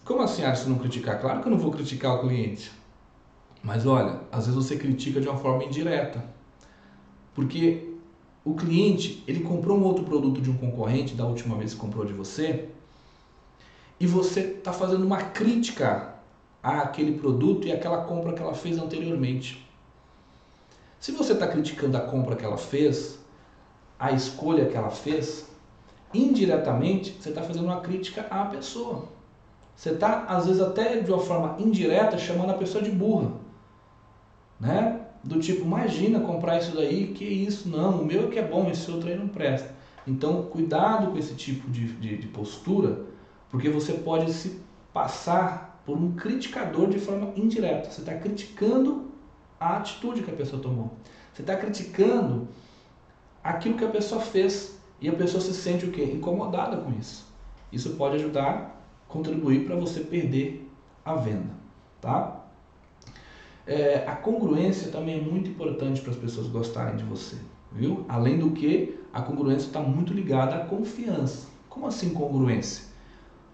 como assim, Alisson, não criticar? Claro que eu não vou criticar o cliente. Mas olha, às vezes você critica de uma forma indireta. Porque o cliente, ele comprou um outro produto de um concorrente da última vez que comprou de você, e você está fazendo uma crítica àquele produto e àquela compra que ela fez anteriormente. Se você está criticando a compra que ela fez, a escolha que ela fez, indiretamente você está fazendo uma crítica à pessoa. Você está, às vezes, até de uma forma indireta, chamando a pessoa de burra, né? Do tipo, imagina comprar isso daí, que isso, não, o meu é que é bom, esse outro aí não presta. Então, cuidado com esse tipo de postura, porque você pode se passar por um criticador de forma indireta. Você está criticando a atitude que a pessoa tomou. Você está criticando aquilo que a pessoa fez e a pessoa se sente o quê? Incomodada com isso. Isso pode ajudar, contribuir para você perder a venda, tá? A congruência também é muito importante para as pessoas gostarem de você, viu? Além do que, a congruência está muito ligada à confiança. Como assim congruência?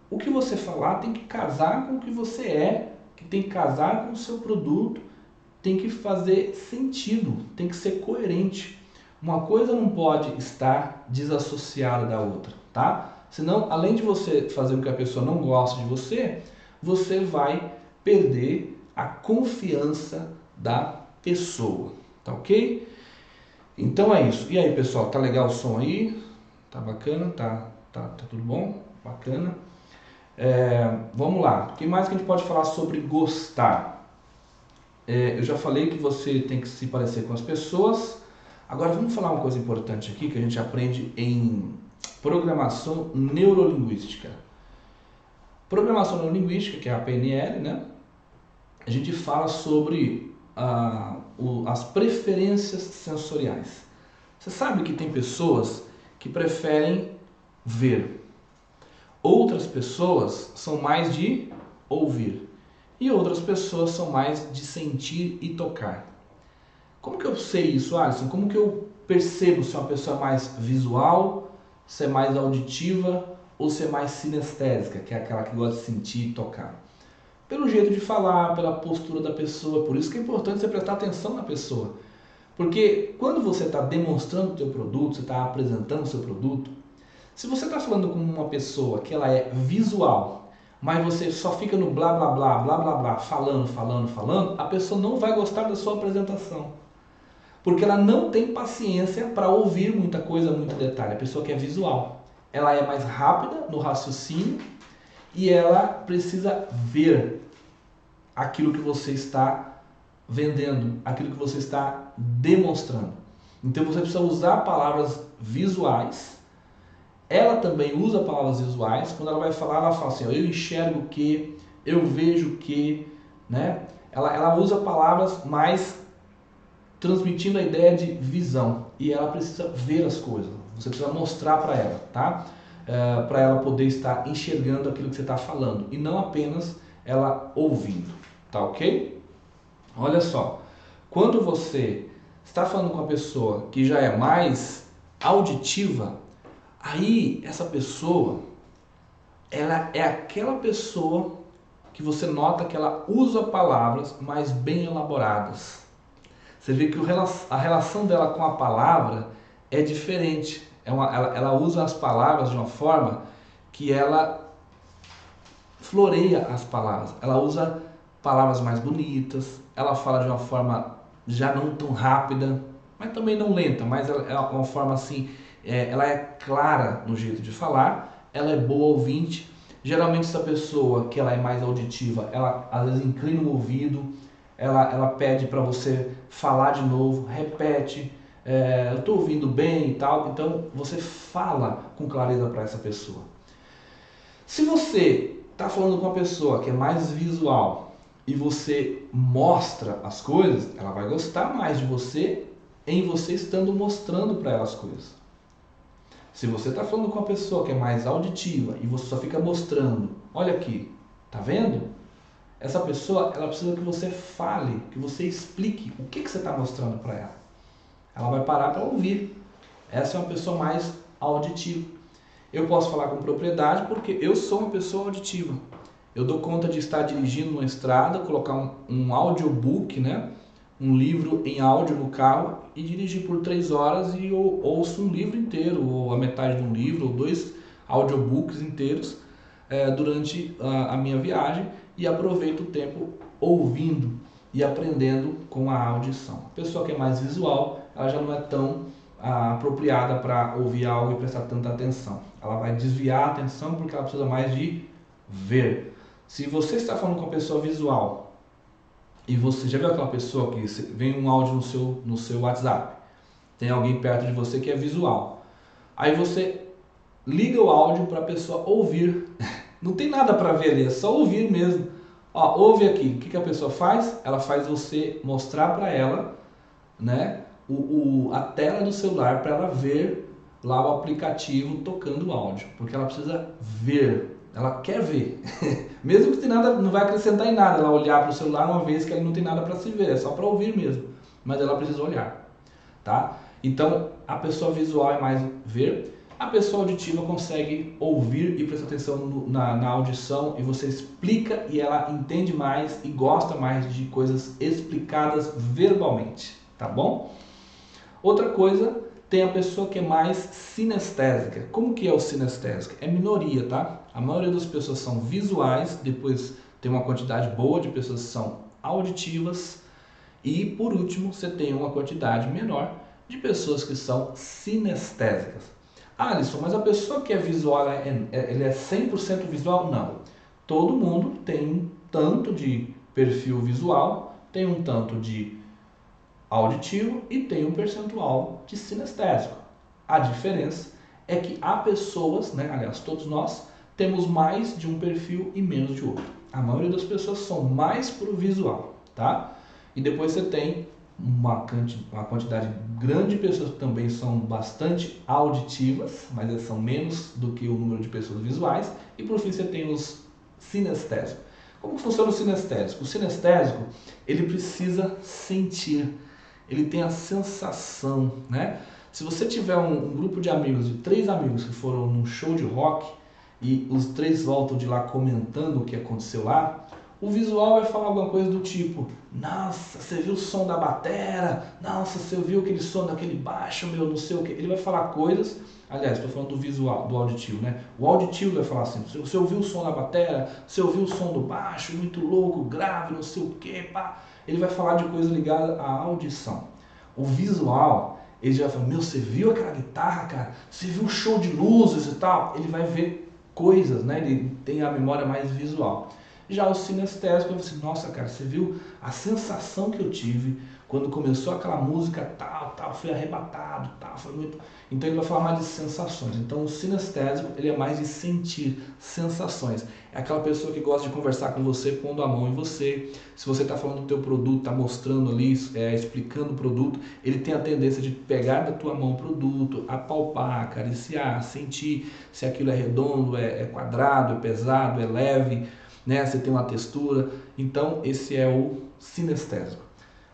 O que você falar tem que casar com o que você é, que tem que casar com o seu produto, tem que fazer sentido, tem que ser coerente. Uma coisa não pode estar desassociada da outra, tá? Senão, além de você fazer com que a pessoa não goste de você, você vai perder a confiança da pessoa, tá ok? Então é isso. E aí, pessoal, tá legal o som aí? Tá bacana? Tá tudo bom? Bacana. Vamos lá, o que mais que a gente pode falar sobre gostar? Eu já falei que você tem que se parecer com as pessoas. Agora vamos falar uma coisa importante aqui que a gente aprende em programação neurolinguística. Programação neurolinguística, que é a PNL, né? A gente fala sobre as preferências sensoriais. Você sabe que tem pessoas que preferem ver. Outras pessoas são mais de ouvir. E outras pessoas são mais de sentir e tocar. Como que eu sei isso, Alisson? Como que eu percebo se uma pessoa é mais visual, se é mais auditiva ou se é mais sinestésica, que é aquela que gosta de sentir e tocar? Pelo jeito de falar, pela postura da pessoa. Por isso que é importante você prestar atenção na pessoa. Porque quando você está demonstrando o seu produto, você está apresentando o seu produto, se você está falando com uma pessoa que ela é visual, mas você só fica no blá blá blá, blá blá blá, falando, a pessoa não vai gostar da sua apresentação. Porque ela não tem paciência para ouvir muita coisa, muito detalhe. A pessoa que é visual, ela é mais rápida no raciocínio e ela precisa ver aquilo que você está vendendo, aquilo que você está demonstrando. Então você precisa usar palavras visuais. Ela também usa palavras visuais. Quando ela vai falar, ela fala assim: eu enxergo o que, eu vejo o que, né? Ela usa palavras mais transmitindo a ideia de visão. E ela precisa ver as coisas. Você precisa mostrar para ela, tá? Para ela poder estar enxergando aquilo que você está falando e não apenas ela ouvindo, tá ok? Olha só, quando você está falando com uma pessoa que já é mais auditiva, aí essa pessoa, ela é aquela pessoa que você nota que ela usa palavras mais bem elaboradas. Você vê que a relação dela com a palavra é diferente. Ela usa as palavras de uma forma que ela floreia as palavras. Ela usa palavras mais bonitas, ela fala de uma forma já não tão rápida, mas também não lenta, mas ela é uma forma assim, ela é clara no jeito de falar, ela é boa ouvinte. Geralmente essa pessoa que ela é mais auditiva, ela às vezes inclina o ouvido, ela pede para você falar de novo, repete, eu estou ouvindo bem e tal. Então você fala com clareza para essa pessoa. Se você está falando com uma pessoa que é mais visual e você mostra as coisas, ela vai gostar mais de você em você estando mostrando para ela as coisas. Se você está falando com uma pessoa que é mais auditiva e você só fica mostrando, olha aqui, tá vendo? Essa pessoa, ela precisa que você fale, que você explique o que você está mostrando para ela. Ela vai parar para ouvir. Essa é uma pessoa mais auditiva. Eu posso falar com propriedade porque eu sou uma pessoa auditiva. Eu dou conta de estar dirigindo numa estrada, colocar um audiobook, né? Um livro em áudio no carro e dirigir por 3 horas e eu ouço um livro inteiro, ou a metade de um livro, ou 2 audiobooks inteiros durante a minha viagem e aproveito o tempo ouvindo e aprendendo com a audição. A pessoa que é mais visual, ela já não é tão apropriada para ouvir algo e prestar tanta atenção. Ela vai desviar a atenção porque ela precisa mais de ver. Se você está falando com uma pessoa visual e você já viu aquela pessoa que vem um áudio no seu WhatsApp, tem alguém perto de você que é visual, aí você liga o áudio para a pessoa ouvir. Não tem nada para ver ali, é só ouvir mesmo. Ó, ouve aqui. O que a pessoa faz? Ela faz você mostrar para ela, né, a tela do celular para ela ver lá o aplicativo tocando o áudio, porque ela precisa ver. Ela quer ver. Mesmo que não vai acrescentar em nada ela olhar para o celular uma vez que ele não tem nada para se ver, é só para ouvir mesmo. Mas ela precisa olhar, tá? Então, a pessoa visual é mais ver. A pessoa auditiva consegue ouvir e prestar atenção na audição e você explica e ela entende mais e gosta mais de coisas explicadas verbalmente, tá bom? Outra coisa, tem a pessoa que é mais sinestésica. Como que é o sinestésico? É minoria, tá? A maioria das pessoas são visuais, depois tem uma quantidade boa de pessoas que são auditivas e por último você tem uma quantidade menor de pessoas que são sinestésicas. Alisson, mas a pessoa que é visual, ele é 100% visual? Não. Todo mundo tem um tanto de perfil visual, tem um tanto de auditivo e tem um percentual de sinestésico. A diferença é que há pessoas, né, aliás, todos nós, temos mais de um perfil e menos de outro. A maioria das pessoas são mais para o visual, tá? E depois você tem uma quantidade grande de pessoas que também são bastante auditivas, mas são menos do que o número de pessoas visuais. E por fim você tem os sinestésicos. Como funciona o sinestésico? O sinestésico, ele precisa sentir, ele tem a sensação, né? Se você tiver um grupo de amigos, de 3 amigos que foram num show de rock e os 3 voltam de lá comentando o que aconteceu lá, o visual vai falar alguma coisa do tipo: nossa, você viu o som da batera? Nossa, você viu aquele som daquele baixo, meu, não sei o que. Ele vai falar coisas, aliás, estou falando do visual, do auditivo, né? O auditivo vai falar assim: você ouviu o som da batera? Você ouviu o som do baixo, muito louco, grave, não sei o que, pá. Ele vai falar de coisa ligada à audição. O visual, ele já vai falar: meu, você viu aquela guitarra, cara? Você viu o show de luzes e tal? Ele vai ver coisas, né? Ele tem a memória mais visual. Já o sinestésico, eu assim: nossa, cara, você viu a sensação que eu tive quando começou aquela música tal, fui arrebatado, tal, foi muito... Então ele vai falar mais de sensações. Então o sinestésico, ele é mais de sentir sensações. É aquela pessoa que gosta de conversar com você, pondo a mão em você. Se você está falando do teu produto, está mostrando ali, explicando o produto, ele tem a tendência de pegar da tua mão o produto, apalpar, acariciar, sentir se aquilo é redondo, é quadrado, é pesado, é leve, né? Você tem uma textura. Então esse é o sinestésico.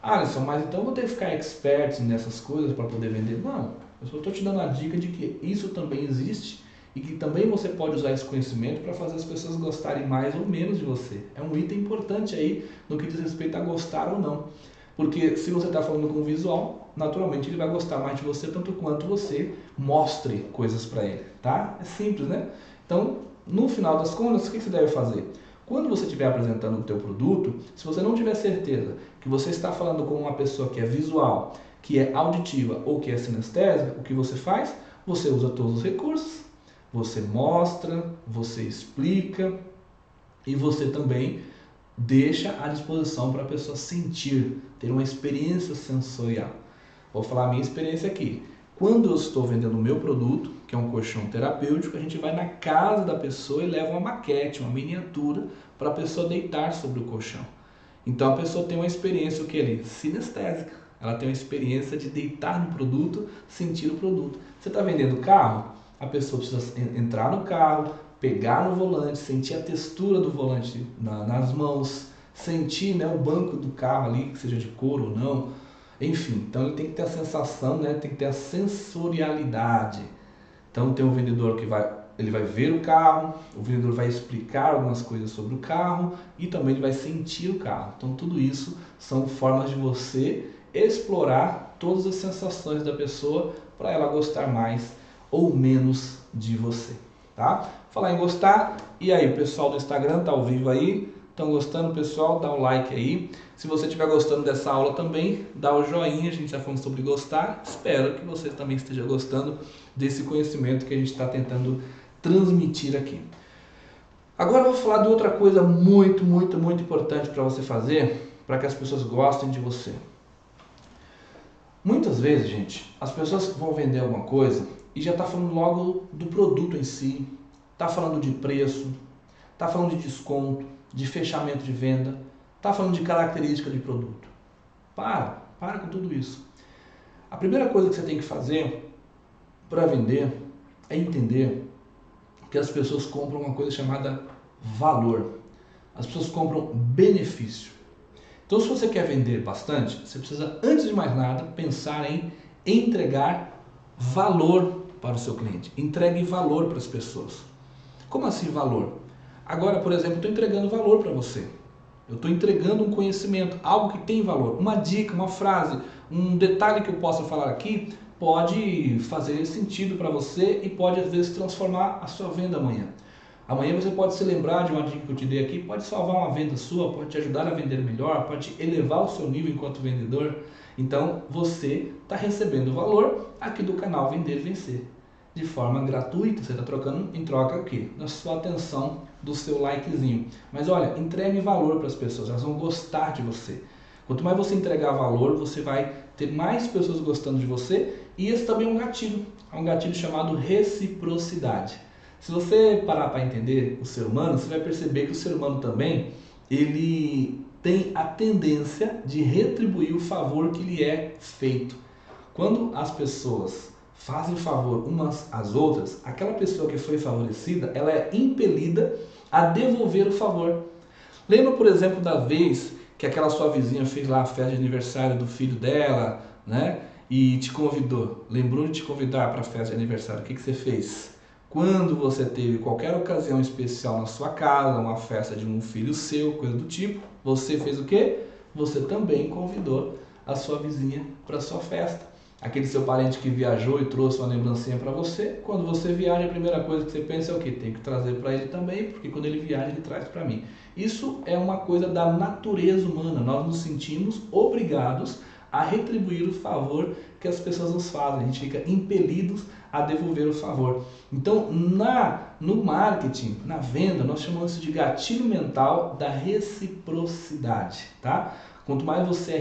Alisson, mas então eu vou ter que ficar expert nessas coisas para poder vender? Não, eu só estou te dando a dica de que isso também existe e que também você pode usar esse conhecimento para fazer as pessoas gostarem mais ou menos de você. É um item importante aí no que diz respeito a gostar ou não. Porque se você está falando com o visual, naturalmente ele vai gostar mais de você tanto quanto você mostre coisas para ele, tá? É simples, né? Então, no final das contas, o que você deve fazer? Quando você estiver apresentando o teu produto, se você não tiver certeza que você está falando com uma pessoa que é visual, que é auditiva ou que é sinestésica, o que você faz? Você usa todos os recursos, você mostra, você explica e você também deixa à disposição para a pessoa sentir, ter uma experiência sensorial. Vou falar a minha experiência aqui. Quando eu estou vendendo o meu produto, que é um colchão terapêutico, a gente vai na casa da pessoa e leva uma maquete, uma miniatura, para a pessoa deitar sobre o colchão. Então a pessoa tem uma experiência, o que ali? Sinestésica. Ela tem uma experiência de deitar no produto, sentir o produto. Você está vendendo carro? A pessoa precisa entrar no carro, pegar no volante, sentir a textura do volante nas mãos, sentir, né, o banco do carro ali, que seja de couro ou não. Enfim, então ele tem que ter a sensação, né? Tem que ter a sensorialidade. Então tem um vendedor que ele vai ver o carro, o vendedor vai explicar algumas coisas sobre o carro e também ele vai sentir o carro. Então tudo isso são formas de você explorar todas as sensações da pessoa para ela gostar mais ou menos de você, tá? Falar em gostar, e aí, o pessoal do Instagram tá ao vivo aí? Estão gostando, pessoal? Dá um like aí. Se você estiver gostando dessa aula também, dá o joinha. A gente já falando sobre gostar. Espero que você também esteja gostando desse conhecimento que a gente está tentando transmitir aqui. Agora eu vou falar de outra coisa muito importante para você fazer, para que as pessoas gostem de você. Muitas vezes, gente, as pessoas vão vender alguma coisa e já está falando logo do produto em si, está falando de preço, está falando de desconto, de fechamento de venda, está falando de característica de produto. Para com tudo isso. A primeira coisa que você tem que fazer para vender é entender que as pessoas compram uma coisa chamada valor. As pessoas compram benefício. Então, se você quer vender bastante, você precisa, antes de mais nada, pensar em entregar valor para o seu cliente. Entregue valor para as pessoas. Como assim valor? Agora, por exemplo, eu estou entregando valor para você. Eu estou entregando um conhecimento, algo que tem valor. Uma dica, uma frase, um detalhe que eu possa falar aqui pode fazer sentido para você e pode, às vezes, transformar a sua venda amanhã. Amanhã você pode se lembrar de uma dica que eu te dei aqui, pode salvar uma venda sua, pode te ajudar a vender melhor, pode elevar o seu nível enquanto vendedor. Então, você está recebendo valor aqui do canal Vender e Vencer. de forma gratuita. Você está trocando em troca o quê? Da sua atenção, do seu likezinho. Mas olha, entregue valor para as pessoas, elas vão gostar de você. Quanto mais você entregar valor, você vai ter mais pessoas gostando de você. E esse também é um gatilho chamado reciprocidade. Se você parar para entender o ser humano, você vai perceber que o ser humano também, ele tem a tendência de retribuir o favor que lhe é feito. Quando as pessoas fazem favor umas às outras, aquela pessoa que foi favorecida, ela é impelida a devolver o favor. Lembra, por exemplo, da vez que aquela sua vizinha fez lá a festa de aniversário do filho dela, né? E te convidou, lembrou de te convidar para a festa de aniversário. O que você fez? Quando você teve qualquer ocasião especial na sua casa, uma festa de um filho seu, coisa do tipo, você fez o quê? Você também convidou a sua vizinha para a sua festa. Aquele seu parente que viajou e trouxe uma lembrancinha para você, quando você viaja, a primeira coisa que você pensa é o quê? Tem que trazer para ele também, porque quando ele viaja, ele traz para mim. Isso é uma coisa da natureza humana, nós nos sentimos obrigados a retribuir o favor que as pessoas nos fazem, a gente fica impelidos a devolver o favor. Então, no marketing, na venda, nós chamamos isso de gatilho mental da reciprocidade, tá? Quanto mais você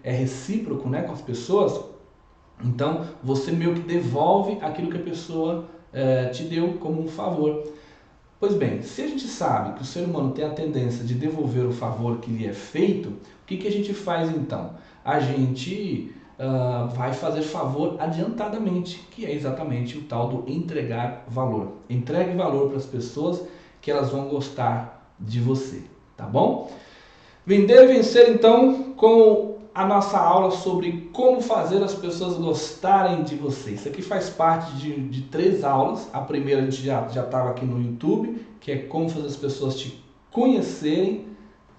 é recíproco, né, com as pessoas, então você meio que devolve aquilo que a pessoa te deu como um favor. Pois bem, se a gente sabe que o ser humano tem a tendência de devolver o favor que lhe é feito, o que a gente faz então? A gente vai fazer favor adiantadamente, que é exatamente o tal do entregar valor. Entregue valor para as pessoas que elas vão gostar de você, tá bom? Vender e vencer então com a nossa aula sobre como fazer as pessoas gostarem de você. Isso aqui faz parte de 3 aulas. A primeira a gente já estava aqui no YouTube, que é como fazer as pessoas te conhecerem.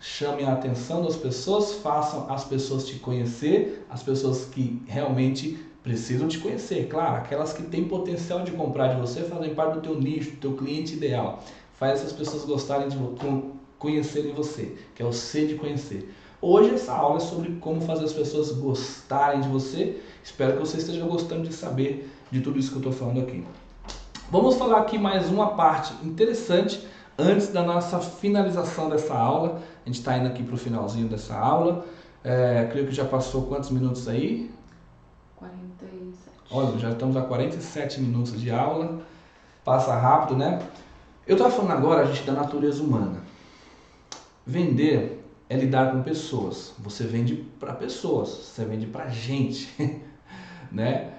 Chame a atenção das pessoas, façam as pessoas te conhecer, as pessoas que realmente precisam te conhecer. Claro, aquelas que têm potencial de comprar de você, fazem parte do teu nicho, do teu cliente ideal. Faz essas pessoas gostarem de conhecerem você, que é o C de conhecer. Hoje essa aula é sobre como fazer as pessoas gostarem de você. Espero que você esteja gostando de saber de tudo isso que eu estou falando aqui. Vamos falar aqui mais uma parte interessante antes da nossa finalização dessa aula. A gente está indo aqui para o finalzinho dessa aula. Creio que já passou quantos minutos aí? 47. Olha, já estamos a 47 minutos de aula. Passa rápido, né? Eu estava falando agora, gente, da natureza humana. Vender é lidar com pessoas. Você vende para pessoas, você vende para gente, né?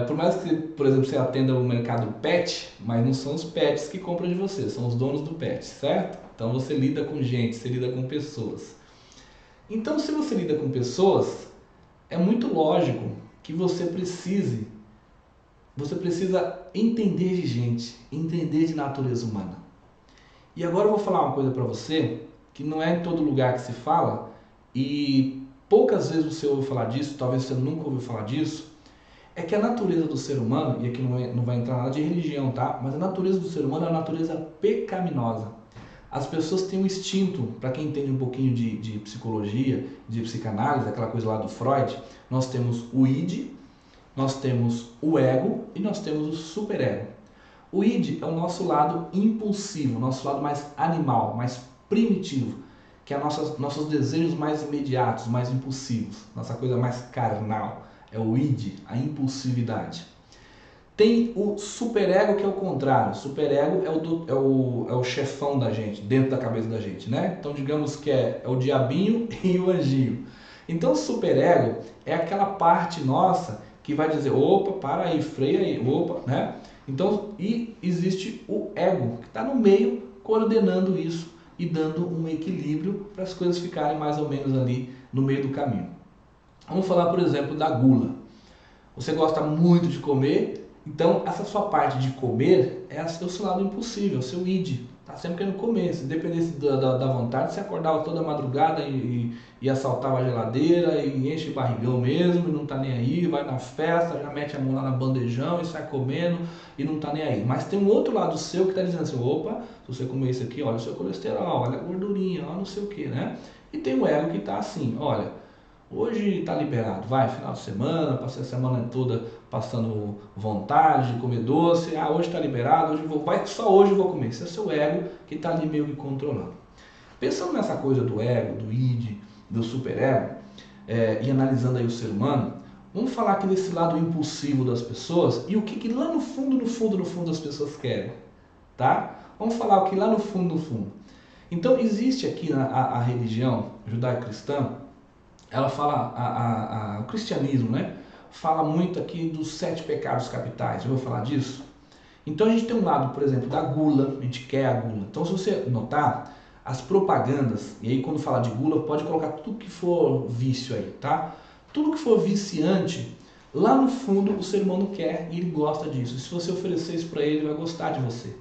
Por mais que, por exemplo, você atenda o mercado pet, mas não são os pets que compram de você, são os donos do pet, certo? Então você lida com gente, você lida com pessoas. Então, se você lida com pessoas, é muito lógico que você precisa entender de gente, entender de natureza humana. E agora eu vou falar uma coisa para você que não é em todo lugar que se fala e poucas vezes você ouve falar disso, talvez você nunca ouviu falar disso, é que a natureza do ser humano, e aqui não vai entrar nada de religião, tá? Mas a natureza do ser humano é a natureza pecaminosa. As pessoas têm um instinto, para quem entende um pouquinho de psicologia, de psicanálise, aquela coisa lá do Freud, nós temos o id, nós temos o ego e nós temos o superego. O id é o nosso lado impulsivo, nosso lado mais animal, mais primitivo, que é nossos desejos mais imediatos, mais impulsivos, nossa coisa mais carnal. É o id, a impulsividade. Tem o superego, que é o contrário. O superego é o chefão da gente, dentro da cabeça da gente, né? Então digamos que é o diabinho e o anjinho. Então o superego é aquela parte nossa que vai dizer, opa, para aí, freia aí, opa, né? Então, e existe o ego, que está no meio, coordenando isso e dando um equilíbrio para as coisas ficarem mais ou menos ali no meio do caminho. Vamos falar, por exemplo, da gula. Você gosta muito de comer, então essa sua parte de comer é o seu lado impossível, o seu id. Tá sempre querendo comer. Se dependesse da vontade, você acordava toda madrugada e assaltava a geladeira e enche o barrigão mesmo e não tá nem aí, vai na festa, já mete a mão lá na bandejão e sai comendo e não tá nem aí. Mas tem um outro lado seu que tá dizendo assim, opa, se você comer isso aqui, olha o seu colesterol, olha a gordurinha, olha não sei o que, né? E tem o ego que tá assim, olha, Hoje está liberado, vai, final de semana, passei a semana toda passando vontade de comer doce, hoje está liberado, só hoje eu vou comer. Esse é o seu ego que está ali meio que controlando. Pensando nessa coisa do ego, do id, do superego, e analisando aí o ser humano, vamos falar aqui desse lado impulsivo das pessoas e o que lá no fundo as pessoas querem, tá? Vamos falar o que lá no fundo. Então existe aqui a religião judaico-cristã, ela fala, o cristianismo, né? Fala muito aqui dos 7 pecados capitais, eu vou falar disso. Então a gente tem um lado, por exemplo, da gula, a gente quer a gula. Então se você notar, as propagandas, e aí quando fala de gula, pode colocar tudo que for vício aí, tá? Tudo que for viciante, lá no fundo o ser humano quer e ele gosta disso. Se você oferecer isso para ele, ele vai gostar de você.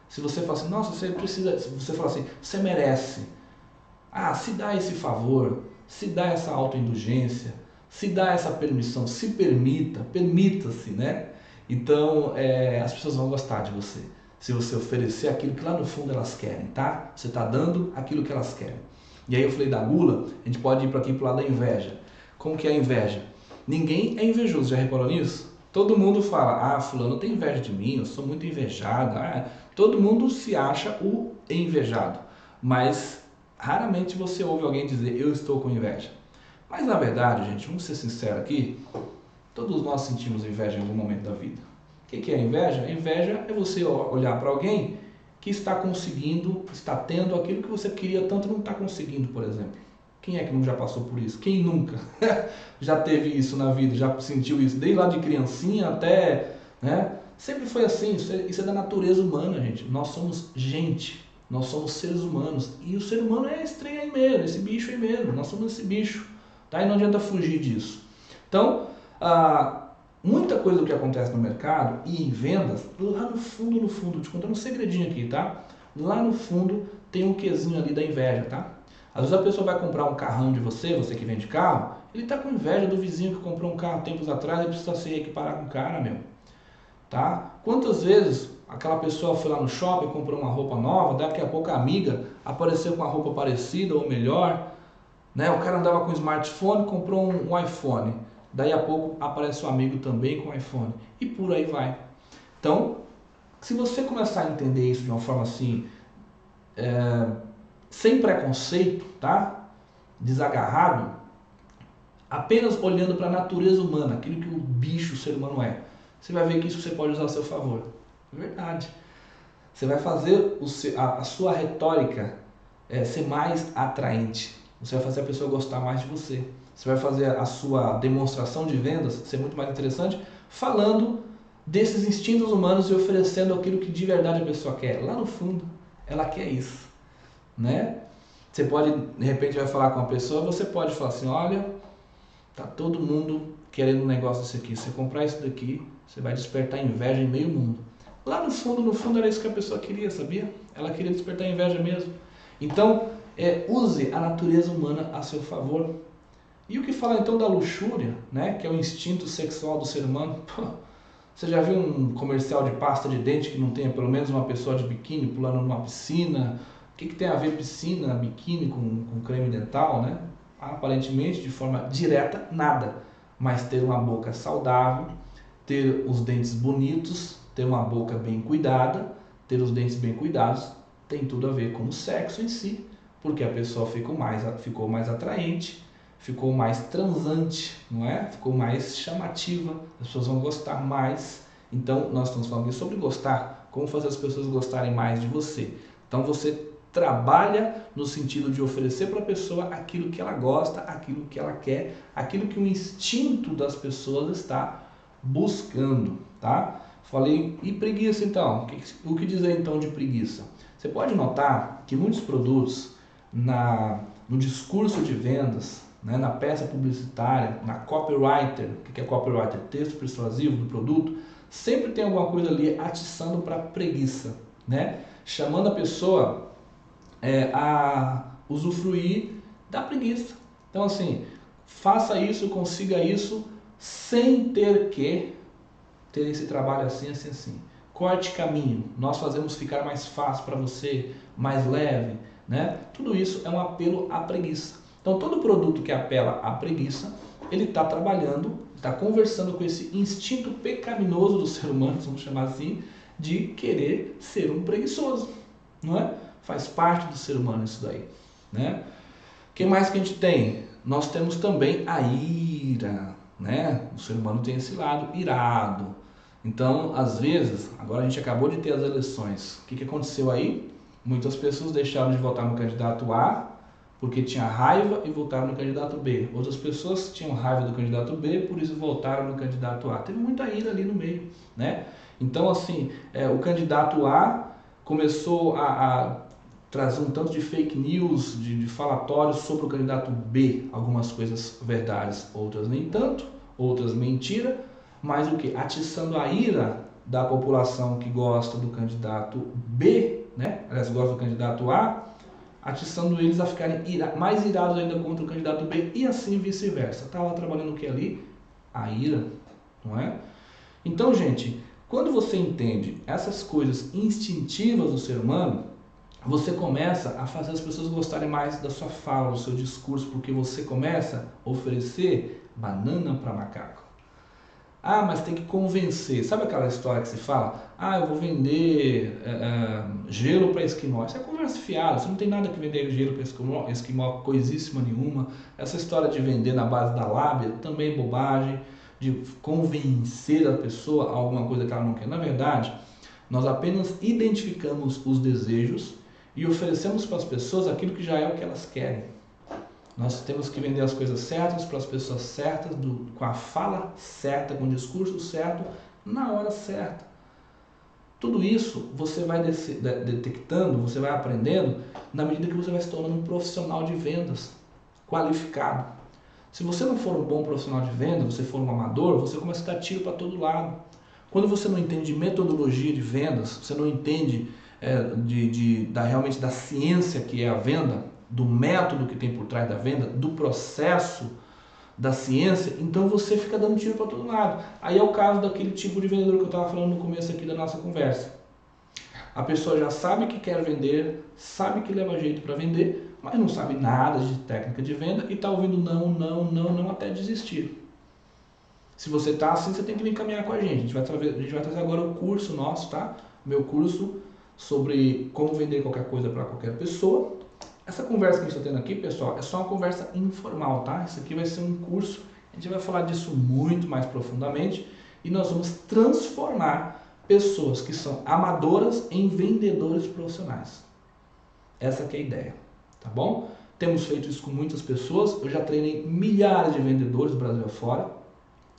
Se você falar assim, nossa, você precisa, se você falar assim, você merece. Se dá esse favor, se dá essa autoindulgência, se dá essa permissão, se permita-se, né? Então, as pessoas vão gostar de você. Se você oferecer aquilo que lá no fundo elas querem, tá? Você está dando aquilo que elas querem. E aí eu falei da gula, a gente pode ir para aqui pro lado da inveja. Como que é a inveja? Ninguém é invejoso, já reparou nisso? Todo mundo fala, fulano tem inveja de mim, eu sou muito invejado. Todo mundo se acha o invejado, mas raramente você ouve alguém dizer, eu estou com inveja. Mas na verdade, gente, vamos ser sinceros aqui, todos nós sentimos inveja em algum momento da vida. O que é inveja? A inveja é você olhar para alguém que está conseguindo, está tendo aquilo que você queria tanto e não está conseguindo, por exemplo. Quem é que não já passou por isso? Quem nunca já teve isso na vida, já sentiu isso, desde lá de criancinha até, né? Sempre foi assim, isso é da natureza humana, gente. Nós somos gente, nós somos seres humanos. E o ser humano é estranho aí mesmo, esse bicho aí mesmo, nós somos esse bicho, tá? E não adianta fugir disso. Então, muita coisa do que acontece no mercado e em vendas, lá no fundo, te contando um segredinho aqui, tá? Lá no fundo tem um quezinho ali da inveja, tá? Às vezes a pessoa vai comprar um carrão de você que vende carro, ele tá com inveja do vizinho que comprou um carro tempos atrás e precisa se equiparar com o cara, meu. Tá? Quantas vezes aquela pessoa foi lá no shopping, comprou uma roupa nova, daqui a pouco a amiga apareceu com uma roupa parecida ou melhor, né? O cara andava com um smartphone, comprou um iPhone. Daí a pouco aparece o amigo também com iPhone. E por aí vai. Então, se você começar a entender isso de uma forma assim, sem preconceito, tá? Desagarrado, apenas olhando para a natureza humana, aquilo que o bicho, o ser humano é, você vai ver que isso você pode usar a seu favor. É verdade. Você vai fazer a sua retórica ser mais atraente. Você vai fazer a pessoa gostar mais de você. Você vai fazer a sua demonstração de vendas ser muito mais interessante, falando desses instintos humanos e oferecendo aquilo que de verdade a pessoa quer. Lá no fundo, ela quer isso, né? Você pode, de repente, vai falar com uma pessoa, você pode falar assim, olha, tá todo mundo querendo um negócio desse aqui. Se você comprar isso daqui, você vai despertar inveja em meio mundo. Lá no fundo era isso que a pessoa queria, sabia? Ela queria despertar inveja mesmo. Então, use a natureza humana a seu favor. E o que fala então da luxúria, né? Que é o instinto sexual do ser humano? Você já viu um comercial de pasta de dente que não tenha pelo menos uma pessoa de biquíni pulando numa piscina? O que tem a ver piscina, biquíni com creme dental, né? Aparentemente, de forma direta, nada. Mas ter uma boca saudável, ter os dentes bonitos, ter uma boca bem cuidada, ter os dentes bem cuidados, tem tudo a ver com o sexo em si, porque a pessoa ficou mais atraente, ficou mais transante, não é? Ficou mais chamativa, as pessoas vão gostar mais. Então, nós estamos falando aqui sobre gostar, como fazer as pessoas gostarem mais de você. Então, você trabalha no sentido de oferecer para a pessoa aquilo que ela gosta, aquilo que ela quer, aquilo que o instinto das pessoas está buscando, tá? Falei, e preguiça então? O que dizer então de preguiça? Você pode notar que muitos produtos no discurso de vendas, né, na peça publicitária, na copywriter, o que é copywriter? Texto persuasivo do produto, sempre tem alguma coisa ali atiçando para preguiça, né? Chamando a pessoa a usufruir da preguiça. Então assim, faça isso, consiga isso, sem ter que ter esse trabalho assim, assim, assim. Corte caminho, nós fazemos ficar mais fácil para você, mais leve, né? Tudo isso é um apelo à preguiça. Então, todo produto que apela à preguiça, ele está trabalhando, está conversando com esse instinto pecaminoso do ser humano, vamos chamar assim, de querer ser um preguiçoso, não é? Faz parte do ser humano isso daí, né? O que mais que a gente tem? Nós temos também a ira, né? O ser humano tem esse lado irado. Então, às vezes, agora a gente acabou de ter as eleições. O que aconteceu aí? Muitas pessoas deixaram de votar no candidato A porque tinha raiva e votaram no candidato B. Outras pessoas tinham raiva do candidato B, por isso votaram no candidato A. Teve muita ira ali no meio, né? Então, assim, o candidato A começou a trazer um tanto de fake news, de falatórios sobre o candidato B. Algumas coisas verdades, outras nem tanto, outras mentira, mas o que? Atiçando a ira da população que gosta do candidato B, né? Aliás, gosta do candidato A, atiçando eles a ficarem mais irados ainda contra o candidato B e assim vice-versa. Estava trabalhando o que ali? A ira, não é? Então, gente, quando você entende essas coisas instintivas do ser humano, você começa a fazer as pessoas gostarem mais da sua fala, do seu discurso, porque você começa a oferecer banana para macaco. Ah, mas tem que convencer. Sabe aquela história que se fala? Ah, eu vou vender gelo para esquimó. Isso é conversa fiada. Você não tem nada que vender gelo para esquimó, coisíssima nenhuma. Essa história de vender na base da lábia também é bobagem. De convencer a pessoa a alguma coisa que ela não quer. Na verdade, nós apenas identificamos os desejos e oferecemos para as pessoas aquilo que já é o que elas querem. Nós temos que vender as coisas certas para as pessoas certas, com a fala certa, com o discurso certo, na hora certa. Tudo isso você vai detectando, você vai aprendendo na medida que você vai se tornando um profissional de vendas qualificado. Se você não for um bom profissional de vendas, você for um amador, você começa a dar tiro para todo lado. Quando você não entende de metodologia de vendas, você não entende realmente da ciência que é a venda, do método que tem por trás da venda, do processo da ciência, então você fica dando tiro para todo lado. Aí é o caso daquele tipo de vendedor que eu estava falando no começo aqui da nossa conversa. A pessoa já sabe que quer vender, sabe que leva jeito para vender, mas não sabe nada de técnica de venda e está ouvindo não até desistir. Se você está assim, você tem que vir caminhar com a gente. A gente vai trazer agora o curso nosso, tá? Meu curso sobre como vender qualquer coisa para qualquer pessoa. Essa conversa que a gente está tendo aqui, pessoal, é só uma conversa informal, tá? Isso aqui vai ser um curso, a gente vai falar disso muito mais profundamente e nós vamos transformar pessoas que são amadoras em vendedores profissionais. Essa que é a ideia, tá bom? Temos feito isso com muitas pessoas, eu já treinei milhares de vendedores do Brasil afora,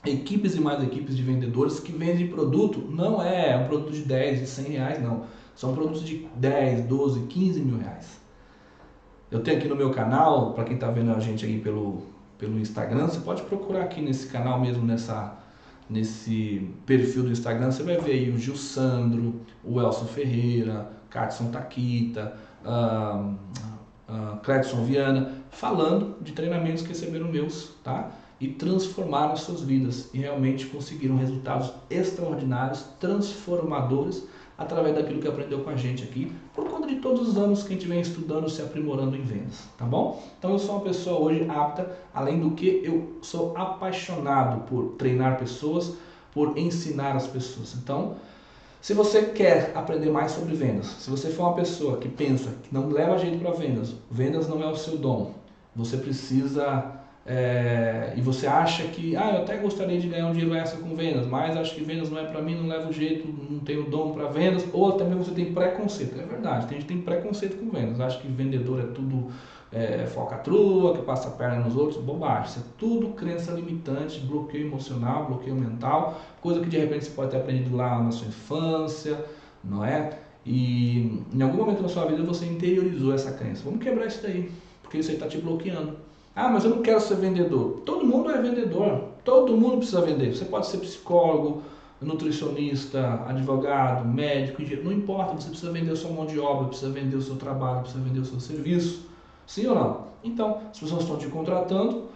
equipes e mais equipes de vendedores que vendem produto, não é um produto de 10, de 100 reais, não. São produtos de 10, 12, 15 mil reais. Eu tenho aqui no meu canal, para quem está vendo a gente aí pelo Instagram, você pode procurar aqui nesse canal mesmo, nesse perfil do Instagram, você vai ver aí o Gil Sandro, o Elson Ferreira, Katson Taquita, Cledson Viana, falando de treinamentos que receberam meus, tá? E transformaram as suas vidas e realmente conseguiram resultados extraordinários, transformadores, através daquilo que aprendeu com a gente aqui, por conta de todos os anos que a gente vem estudando, se aprimorando em vendas, tá bom? Então eu sou uma pessoa hoje apta, além do que eu sou apaixonado por treinar pessoas, por ensinar as pessoas. Então, se você quer aprender mais sobre vendas, se você for uma pessoa que pensa que não leva jeito para vendas, vendas não é o seu dom, você precisa... e você acha que, eu até gostaria de ganhar um dinheiro extra com vendas, mas acho que vendas não é para mim, não levo jeito, não tenho dom para vendas, ou até mesmo você tem preconceito. É verdade, tem gente que tem preconceito com vendas, acha que vendedor é tudo falcatrua, que passa a perna nos outros, bobagem. Isso é tudo crença limitante, bloqueio emocional, bloqueio mental, coisa que de repente você pode ter aprendido lá na sua infância, não é? E em algum momento da sua vida você interiorizou essa crença. Vamos quebrar isso daí, porque isso aí está te bloqueando. Mas eu não quero ser vendedor. Todo mundo é vendedor. Todo mundo precisa vender. Você pode ser psicólogo, nutricionista, advogado, médico, engenheiro. Não importa, você precisa vender a sua mão de obra, precisa vender o seu trabalho, precisa vender o seu serviço. Sim ou não? Então, as pessoas estão te contratando,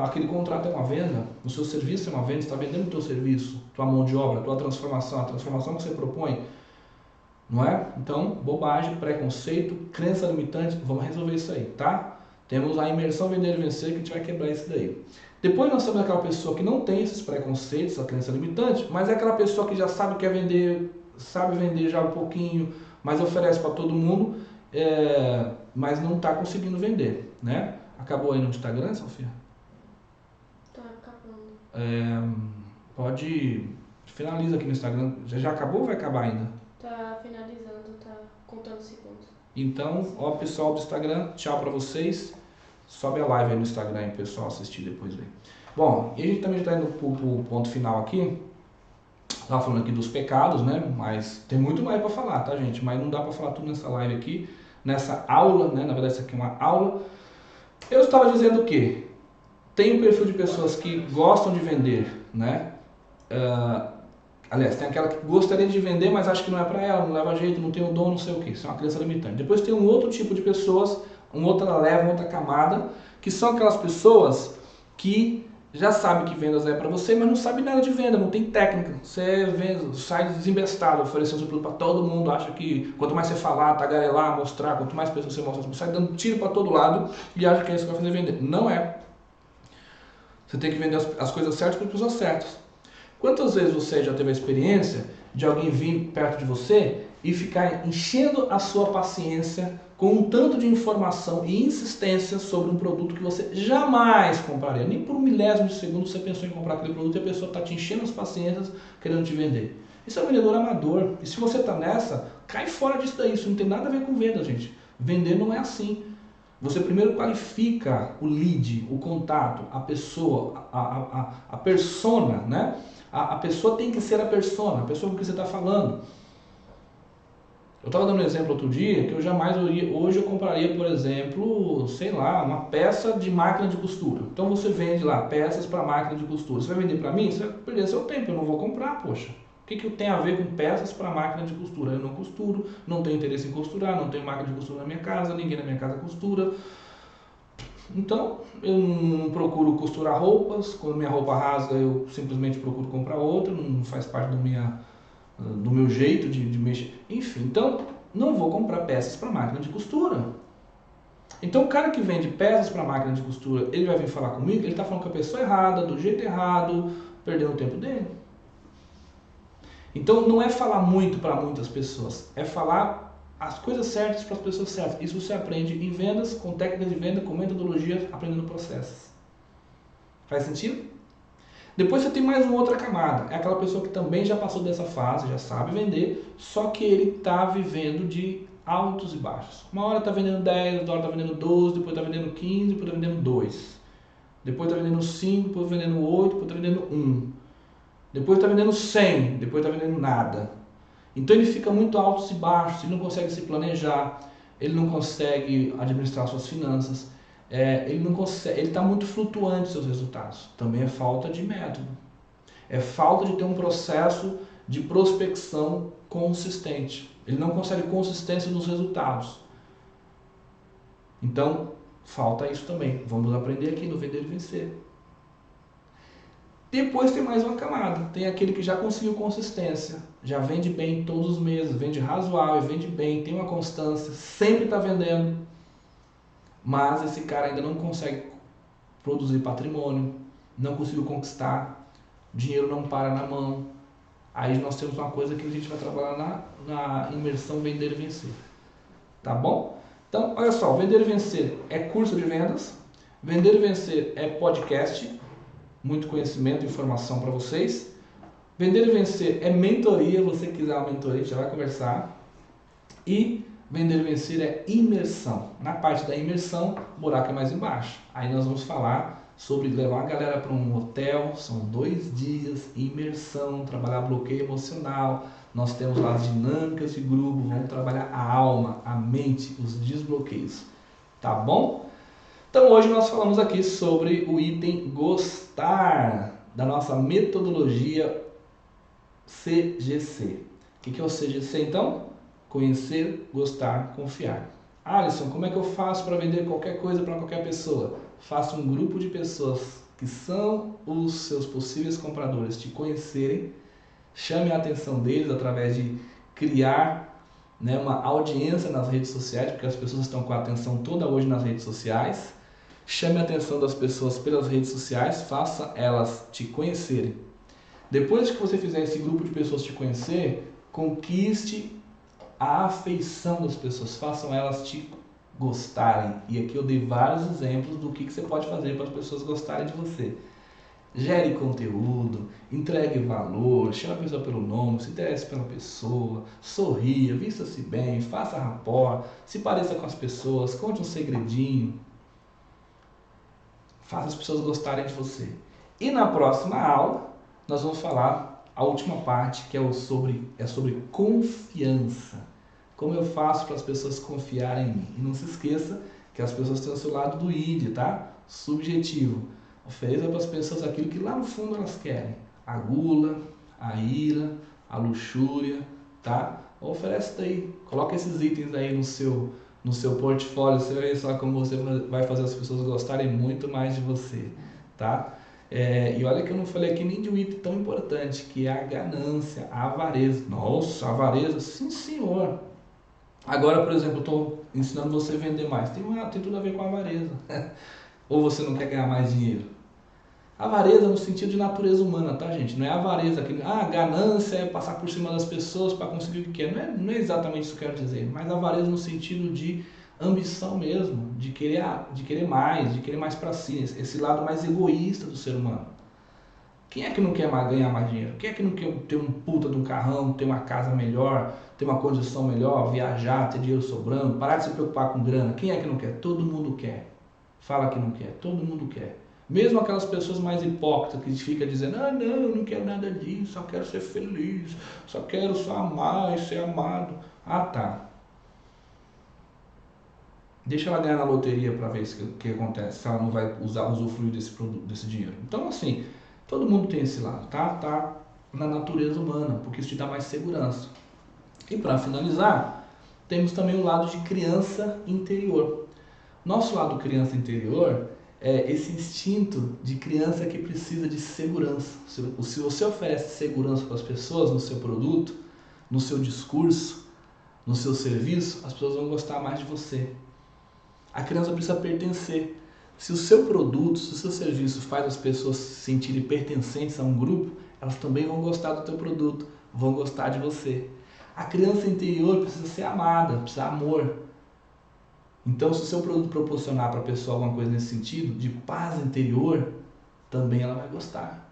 aquele contrato é uma venda, o seu serviço é uma venda, você está vendendo o teu serviço, tua mão de obra, tua transformação, a transformação que você propõe. Não é? Então, bobagem, preconceito, crença limitante, vamos resolver isso aí, tá? Temos a imersão Vender e Vencer, que a gente vai quebrar isso daí. Depois nós temos aquela pessoa que não tem esses preconceitos, a crença limitante, mas é aquela pessoa que já sabe que quer vender, sabe vender já um pouquinho, mas oferece para todo mundo, mas não está conseguindo vender, né? Acabou aí no Instagram, Sofia? Tá acabando. Pode... Finaliza aqui no Instagram. Já acabou ou vai acabar ainda? Tá finalizando, tá contando segundos. Então, ó, pessoal do Instagram, tchau pra vocês. Sobe a live aí no Instagram aí, pessoal, assistir depois aí. Bom, e a gente também já tá indo pro ponto final aqui. Tava falando aqui dos pecados, né? Mas tem muito mais pra falar, tá, gente? Mas não dá pra falar tudo nessa live aqui, nessa aula, né? Na verdade, isso aqui é uma aula. Eu estava dizendo o quê? Tem um perfil de pessoas que gostam de vender, né? Aliás, tem aquela que gostaria de vender, mas acha que não é para ela, não leva jeito, não tem o dom, não sei o que. Isso é uma crença limitante. Depois tem um outro tipo de pessoas, uma outra leva, uma outra camada, que são aquelas pessoas que já sabem que vendas é para você, mas não sabe nada de venda, não tem técnica. Você vende, sai desembestado, oferecendo seu produto para todo mundo, acha que quanto mais você falar, tagarelar, mostrar, quanto mais pessoas você mostra, você sai dando tiro para todo lado e acha que é isso que vai fazer vender. Não é. Você tem que vender as coisas certas para as pessoas certas. Quantas vezes você já teve a experiência de alguém vir perto de você e ficar enchendo a sua paciência com um tanto de informação e insistência sobre um produto que você jamais compraria? Nem por um milésimo de segundo você pensou em comprar aquele produto e a pessoa está te enchendo as paciências querendo te vender. Isso é um vendedor amador. E se você está nessa, cai fora disso daí. Isso não tem nada a ver com venda, gente. Vender não é assim. Você primeiro qualifica o lead, o contato, a pessoa, a persona, né? A pessoa tem que ser a persona, a pessoa com que você está falando. Eu estava dando um exemplo outro dia que eu jamais hoje eu compraria, por exemplo, sei lá, uma peça de máquina de costura. Então você vende lá peças para máquina de costura. Você vai vender para mim? Você vai perder seu tempo, eu não vou comprar, poxa. O que tem a ver com peças para máquina de costura? Eu não costuro, não tenho interesse em costurar, não tenho máquina de costura na minha casa, ninguém na minha casa costura. Então, eu não procuro costurar roupas, quando minha roupa rasga eu simplesmente procuro comprar outra, não faz parte do meu jeito de mexer. Enfim, então, não vou comprar peças para máquina de costura. Então, o cara que vende peças para máquina de costura, ele vai vir falar comigo, ele está falando com a pessoa errada, do jeito errado, perdendo o tempo dele. Então, não é falar muito para muitas pessoas, é falar as coisas certas para as pessoas certas. Isso você aprende em vendas, com técnicas de venda, com metodologia, aprendendo processos. Faz sentido? Depois você tem mais uma outra camada. É aquela pessoa que também já passou dessa fase, já sabe vender, só que ele está vivendo de altos e baixos. Uma hora está vendendo 10, outra hora está vendendo 12, depois está vendendo 15, depois está vendendo 2. Depois está vendendo 5, depois está vendendo 8, depois está vendendo 1. Depois está vendendo 100, depois está vendendo nada. Então ele fica muito altos e baixos, ele não consegue se planejar, ele não consegue administrar suas finanças, ele está muito flutuante seus resultados. Também é falta de método, é falta de ter um processo de prospecção consistente. Ele não consegue consistência nos resultados. Então falta isso também. Vamos aprender aqui no Vender e Vencer. Depois tem mais uma camada, tem aquele que já conseguiu consistência, já vende bem todos os meses, vende razoável, vende bem, tem uma constância, sempre está vendendo, mas esse cara ainda não consegue produzir patrimônio, não conseguiu conquistar, o dinheiro não para na mão. Aí nós temos uma coisa que a gente vai trabalhar na imersão Vender e Vencer, tá bom? Então, olha só, Vender e Vencer é curso de vendas, Vender e Vencer é podcast, muito conhecimento e informação para vocês. Vender e Vencer é mentoria, você quiser uma mentoria, a gente já vai conversar. E Vender e Vencer é imersão. Na parte da imersão, o buraco é mais embaixo. Aí nós vamos falar sobre levar a galera para um hotel, são 2 dias, imersão, trabalhar bloqueio emocional. Nós temos lá as dinâmicas de grupo, vamos trabalhar a alma, a mente, os desbloqueios. Tá bom? Então hoje nós falamos aqui sobre o item gostar da nossa metodologia CGC. O que é o CGC então? Conhecer, gostar, confiar. Alisson, como é que eu faço para vender qualquer coisa para qualquer pessoa? Faça um grupo de pessoas que são os seus possíveis compradores te conhecerem, chame a atenção deles através de criar, né, uma audiência nas redes sociais, porque as pessoas estão com a atenção toda hoje nas redes sociais. Chame a atenção das pessoas pelas redes sociais, faça elas te conhecerem. Depois que você fizer esse grupo de pessoas te conhecer, conquiste a afeição das pessoas, façam elas te gostarem. E aqui eu dei vários exemplos do que você pode fazer para as pessoas gostarem de você. Gere conteúdo, entregue valor, chame a pessoa pelo nome, se interesse pela pessoa, sorria, vista-se bem, faça rapport, se pareça com as pessoas, conte um segredinho. Faça as pessoas gostarem de você. E na próxima aula, nós vamos falar a última parte, que é sobre confiança. Como eu faço para as pessoas confiarem em mim. E não se esqueça que as pessoas têm o seu lado do id, tá? Subjetivo. Ofereça para as pessoas aquilo que lá no fundo elas querem. A gula, a ira, a luxúria, tá? Oferece daí. Coloca esses itens aí no seu portfólio. Você vai ver só como você vai fazer as pessoas gostarem muito mais de você, tá? E olha que eu não falei aqui nem de um item tão importante, que é a ganância, a avareza. Nossa, avareza? Sim, senhor. Agora, por exemplo, eu estou ensinando você a vender mais. Tem tudo a ver com a avareza. Ou você não quer ganhar mais dinheiro? Avareza no sentido de natureza humana, tá, gente? Não é avareza, ganância é passar por cima das pessoas para conseguir o que quer. Não é exatamente isso que eu quero dizer, mas avareza no sentido de ambição mesmo, de querer mais para si, esse lado mais egoísta do ser humano. Quem é que não quer ganhar mais dinheiro? Quem é que não quer ter um puta de um carrão, ter uma casa melhor, ter uma condição melhor, viajar, ter dinheiro sobrando, parar de se preocupar com grana? Quem é que não quer? Todo mundo quer. Fala que não quer, todo mundo quer. Mesmo aquelas pessoas mais hipócritas que ficam dizendo, não, eu não quero nada disso, só quero ser feliz, só quero só amar e ser amado. Ah, tá. Deixa ela ganhar na loteria para ver o que acontece, se ela não vai usufruir desse dinheiro. Então, assim, todo mundo tem esse lado, tá? Tá na natureza humana, porque isso te dá mais segurança. E para finalizar, temos também o lado de criança interior. Nosso lado criança interior é esse instinto de criança que precisa de segurança. Se você oferece segurança para as pessoas no seu produto, no seu discurso, no seu serviço, as pessoas vão gostar mais de você. A criança precisa pertencer. Se o seu produto, se o seu serviço faz as pessoas se sentirem pertencentes a um grupo, elas também vão gostar do teu produto, vão gostar de você. A criança interior precisa ser amada, precisa de amor. Então, se o seu produto proporcionar para a pessoa alguma coisa nesse sentido, de paz interior, também ela vai gostar.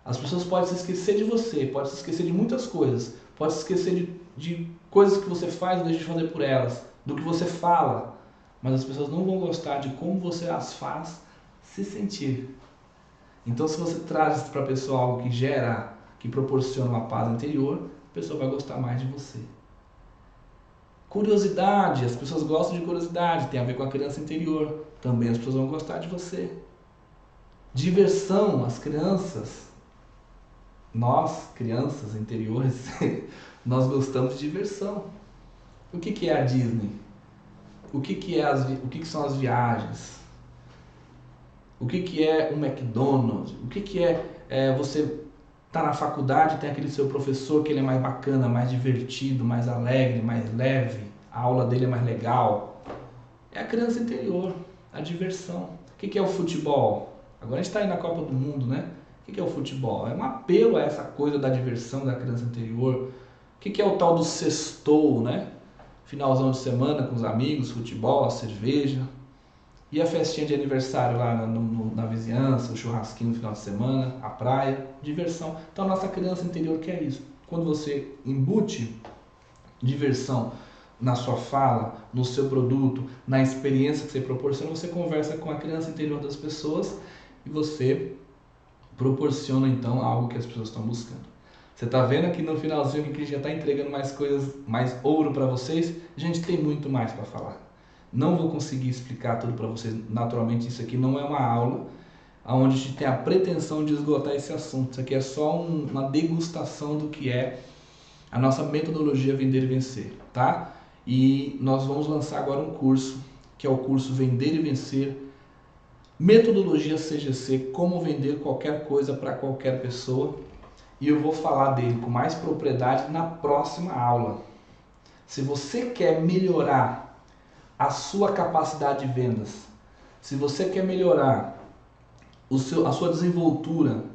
As pessoas podem se esquecer de você, podem se esquecer de muitas coisas, podem se esquecer de coisas que você faz ou deixa de fazer por elas, do que você fala, mas as pessoas não vão gostar de como você as faz se sentir. Então, se você traz para a pessoa algo que proporciona uma paz interior, a pessoa vai gostar mais de você. Curiosidade, as pessoas gostam de curiosidade, tem a ver com a criança interior, também as pessoas vão gostar de você. Diversão, as crianças, nós, crianças interiores, nós gostamos de diversão. O que é a Disney? O que são as viagens? O que é o McDonald's? O que é você tá na faculdade, tem aquele seu professor que ele é mais bacana, mais divertido, mais alegre, mais leve, a aula dele é mais legal. É a criança interior, a diversão. O que é o futebol? Agora a gente está aí na Copa do Mundo, né? O que é o futebol? É um apelo a essa coisa da diversão da criança interior. O que é o tal do sextou, né? Finalzão de semana com os amigos, futebol, a cerveja. E a festinha de aniversário lá na vizinhança, o churrasquinho no final de semana, a praia, diversão. Então a nossa criança interior quer isso. Quando você embute diversão na sua fala, no seu produto, na experiência que você proporciona, você conversa com a criança interior das pessoas e você proporciona então algo que as pessoas estão buscando. Você está vendo aqui no finalzinho que a gente já está entregando mais coisas, mais ouro para vocês? Gente, tem muito mais para falar. Não vou conseguir explicar tudo para vocês. Naturalmente, isso aqui não é uma aula onde a gente tem a pretensão de esgotar esse assunto. Isso aqui é só uma degustação do que é a nossa metodologia Vender e Vencer, tá? E nós vamos lançar agora um curso, que é o curso Vender e Vencer, Metodologia CGC, como vender qualquer coisa para qualquer pessoa. E eu vou falar dele com mais propriedade na próxima aula. Se você quer melhorar a sua capacidade de vendas, Se você quer melhorar a sua desenvoltura,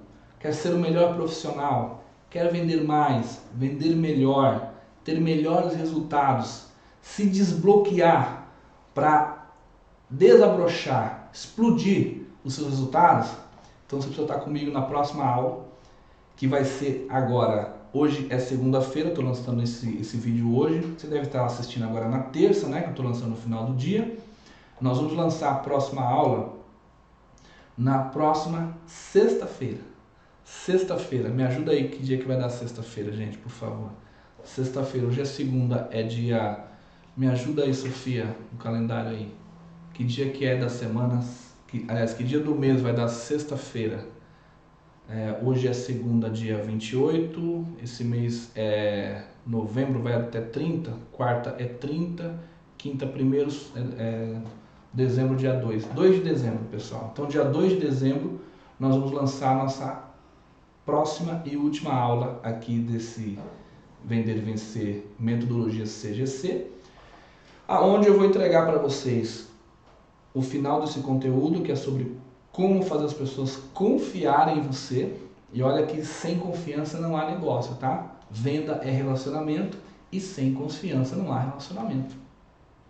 quer ser o melhor profissional, quer vender mais, vender melhor, ter melhores resultados, se desbloquear para desabrochar, explodir os seus resultados, então você precisa estar comigo na próxima aula, que vai ser agora. Hoje é segunda-feira, estou lançando esse vídeo hoje. Você deve estar assistindo agora na terça, né? Que eu estou lançando no final do dia. Nós vamos lançar a próxima aula na próxima sexta-feira. Sexta-feira, me ajuda aí, que dia que vai dar sexta-feira, gente, por favor. Sexta-feira, hoje é segunda, é dia... Me ajuda aí, Sofia, no calendário aí. Que dia que é da semana? Aliás, que dia do mês vai dar sexta-feira? Hoje é segunda, dia 28, esse mês é novembro, vai até 30, quarta é 30, quinta primeiro, dezembro dia 2 de dezembro, pessoal. Então dia 2 de dezembro nós vamos lançar a nossa próxima e última aula aqui desse Vender e Vencer Metodologia CGC, aonde eu vou entregar para vocês o final desse conteúdo, que é sobre como fazer as pessoas confiarem em você. E olha que sem confiança não há negócio, tá? Venda é relacionamento e sem confiança não há relacionamento,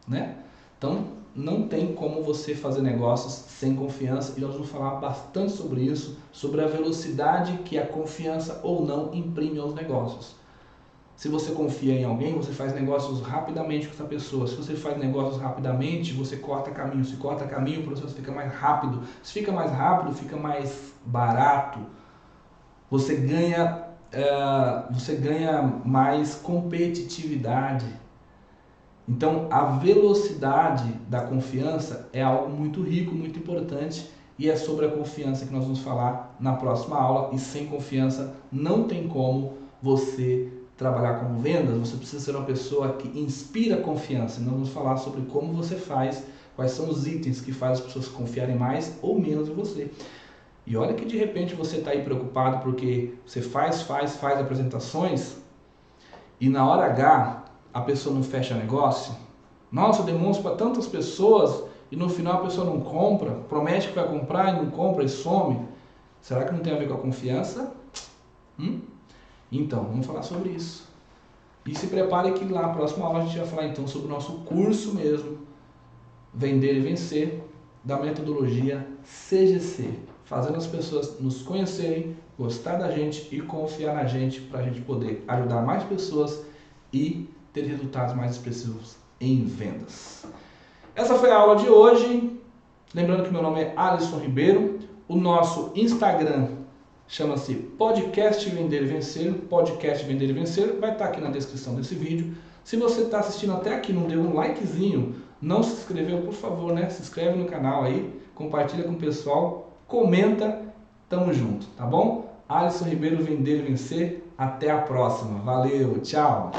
né? Então não tem como você fazer negócios sem confiança, e nós vamos falar bastante sobre isso, sobre a velocidade que a confiança ou não imprime aos negócios. Se você confia em alguém, você faz negócios rapidamente com essa pessoa. Se você faz negócios rapidamente, você corta caminho. Se corta caminho, o processo fica mais rápido. Se fica mais rápido, fica mais barato. Você ganha mais competitividade. Então, a velocidade da confiança é algo muito rico, muito importante. E é sobre a confiança que nós vamos falar na próxima aula. E sem confiança não tem como você trabalhar com vendas. Você precisa ser uma pessoa que inspira confiança. Nós vamos falar sobre como você faz, quais são os itens que fazem as pessoas confiarem mais ou menos em você. E olha que de repente você está aí preocupado porque você faz apresentações e na hora H a pessoa não fecha negócio. Nossa, eu demonstro para tantas pessoas e no final a pessoa não compra, promete que vai comprar e não compra e some. Será que não tem a ver com a confiança? Então, vamos falar sobre isso. E se prepare que lá na próxima aula a gente vai falar então sobre o nosso curso mesmo, Vender e Vencer, da metodologia CGC. Fazendo as pessoas nos conhecerem, gostar da gente e confiar na gente para a gente poder ajudar mais pessoas e ter resultados mais expressivos em vendas. Essa foi a aula de hoje. Lembrando que meu nome é Alisson Ribeiro. O nosso Instagram chama-se Podcast Vender e Vencer. Podcast Vender e Vencer vai estar aqui na descrição desse vídeo. Se você está assistindo até aqui e não deu um likezinho, não se inscreveu, por favor, né? Se inscreve no canal aí, compartilha com o pessoal, comenta, tamo junto, tá bom? Alisson Ribeiro, Vender e Vencer. Até a próxima. Valeu, tchau!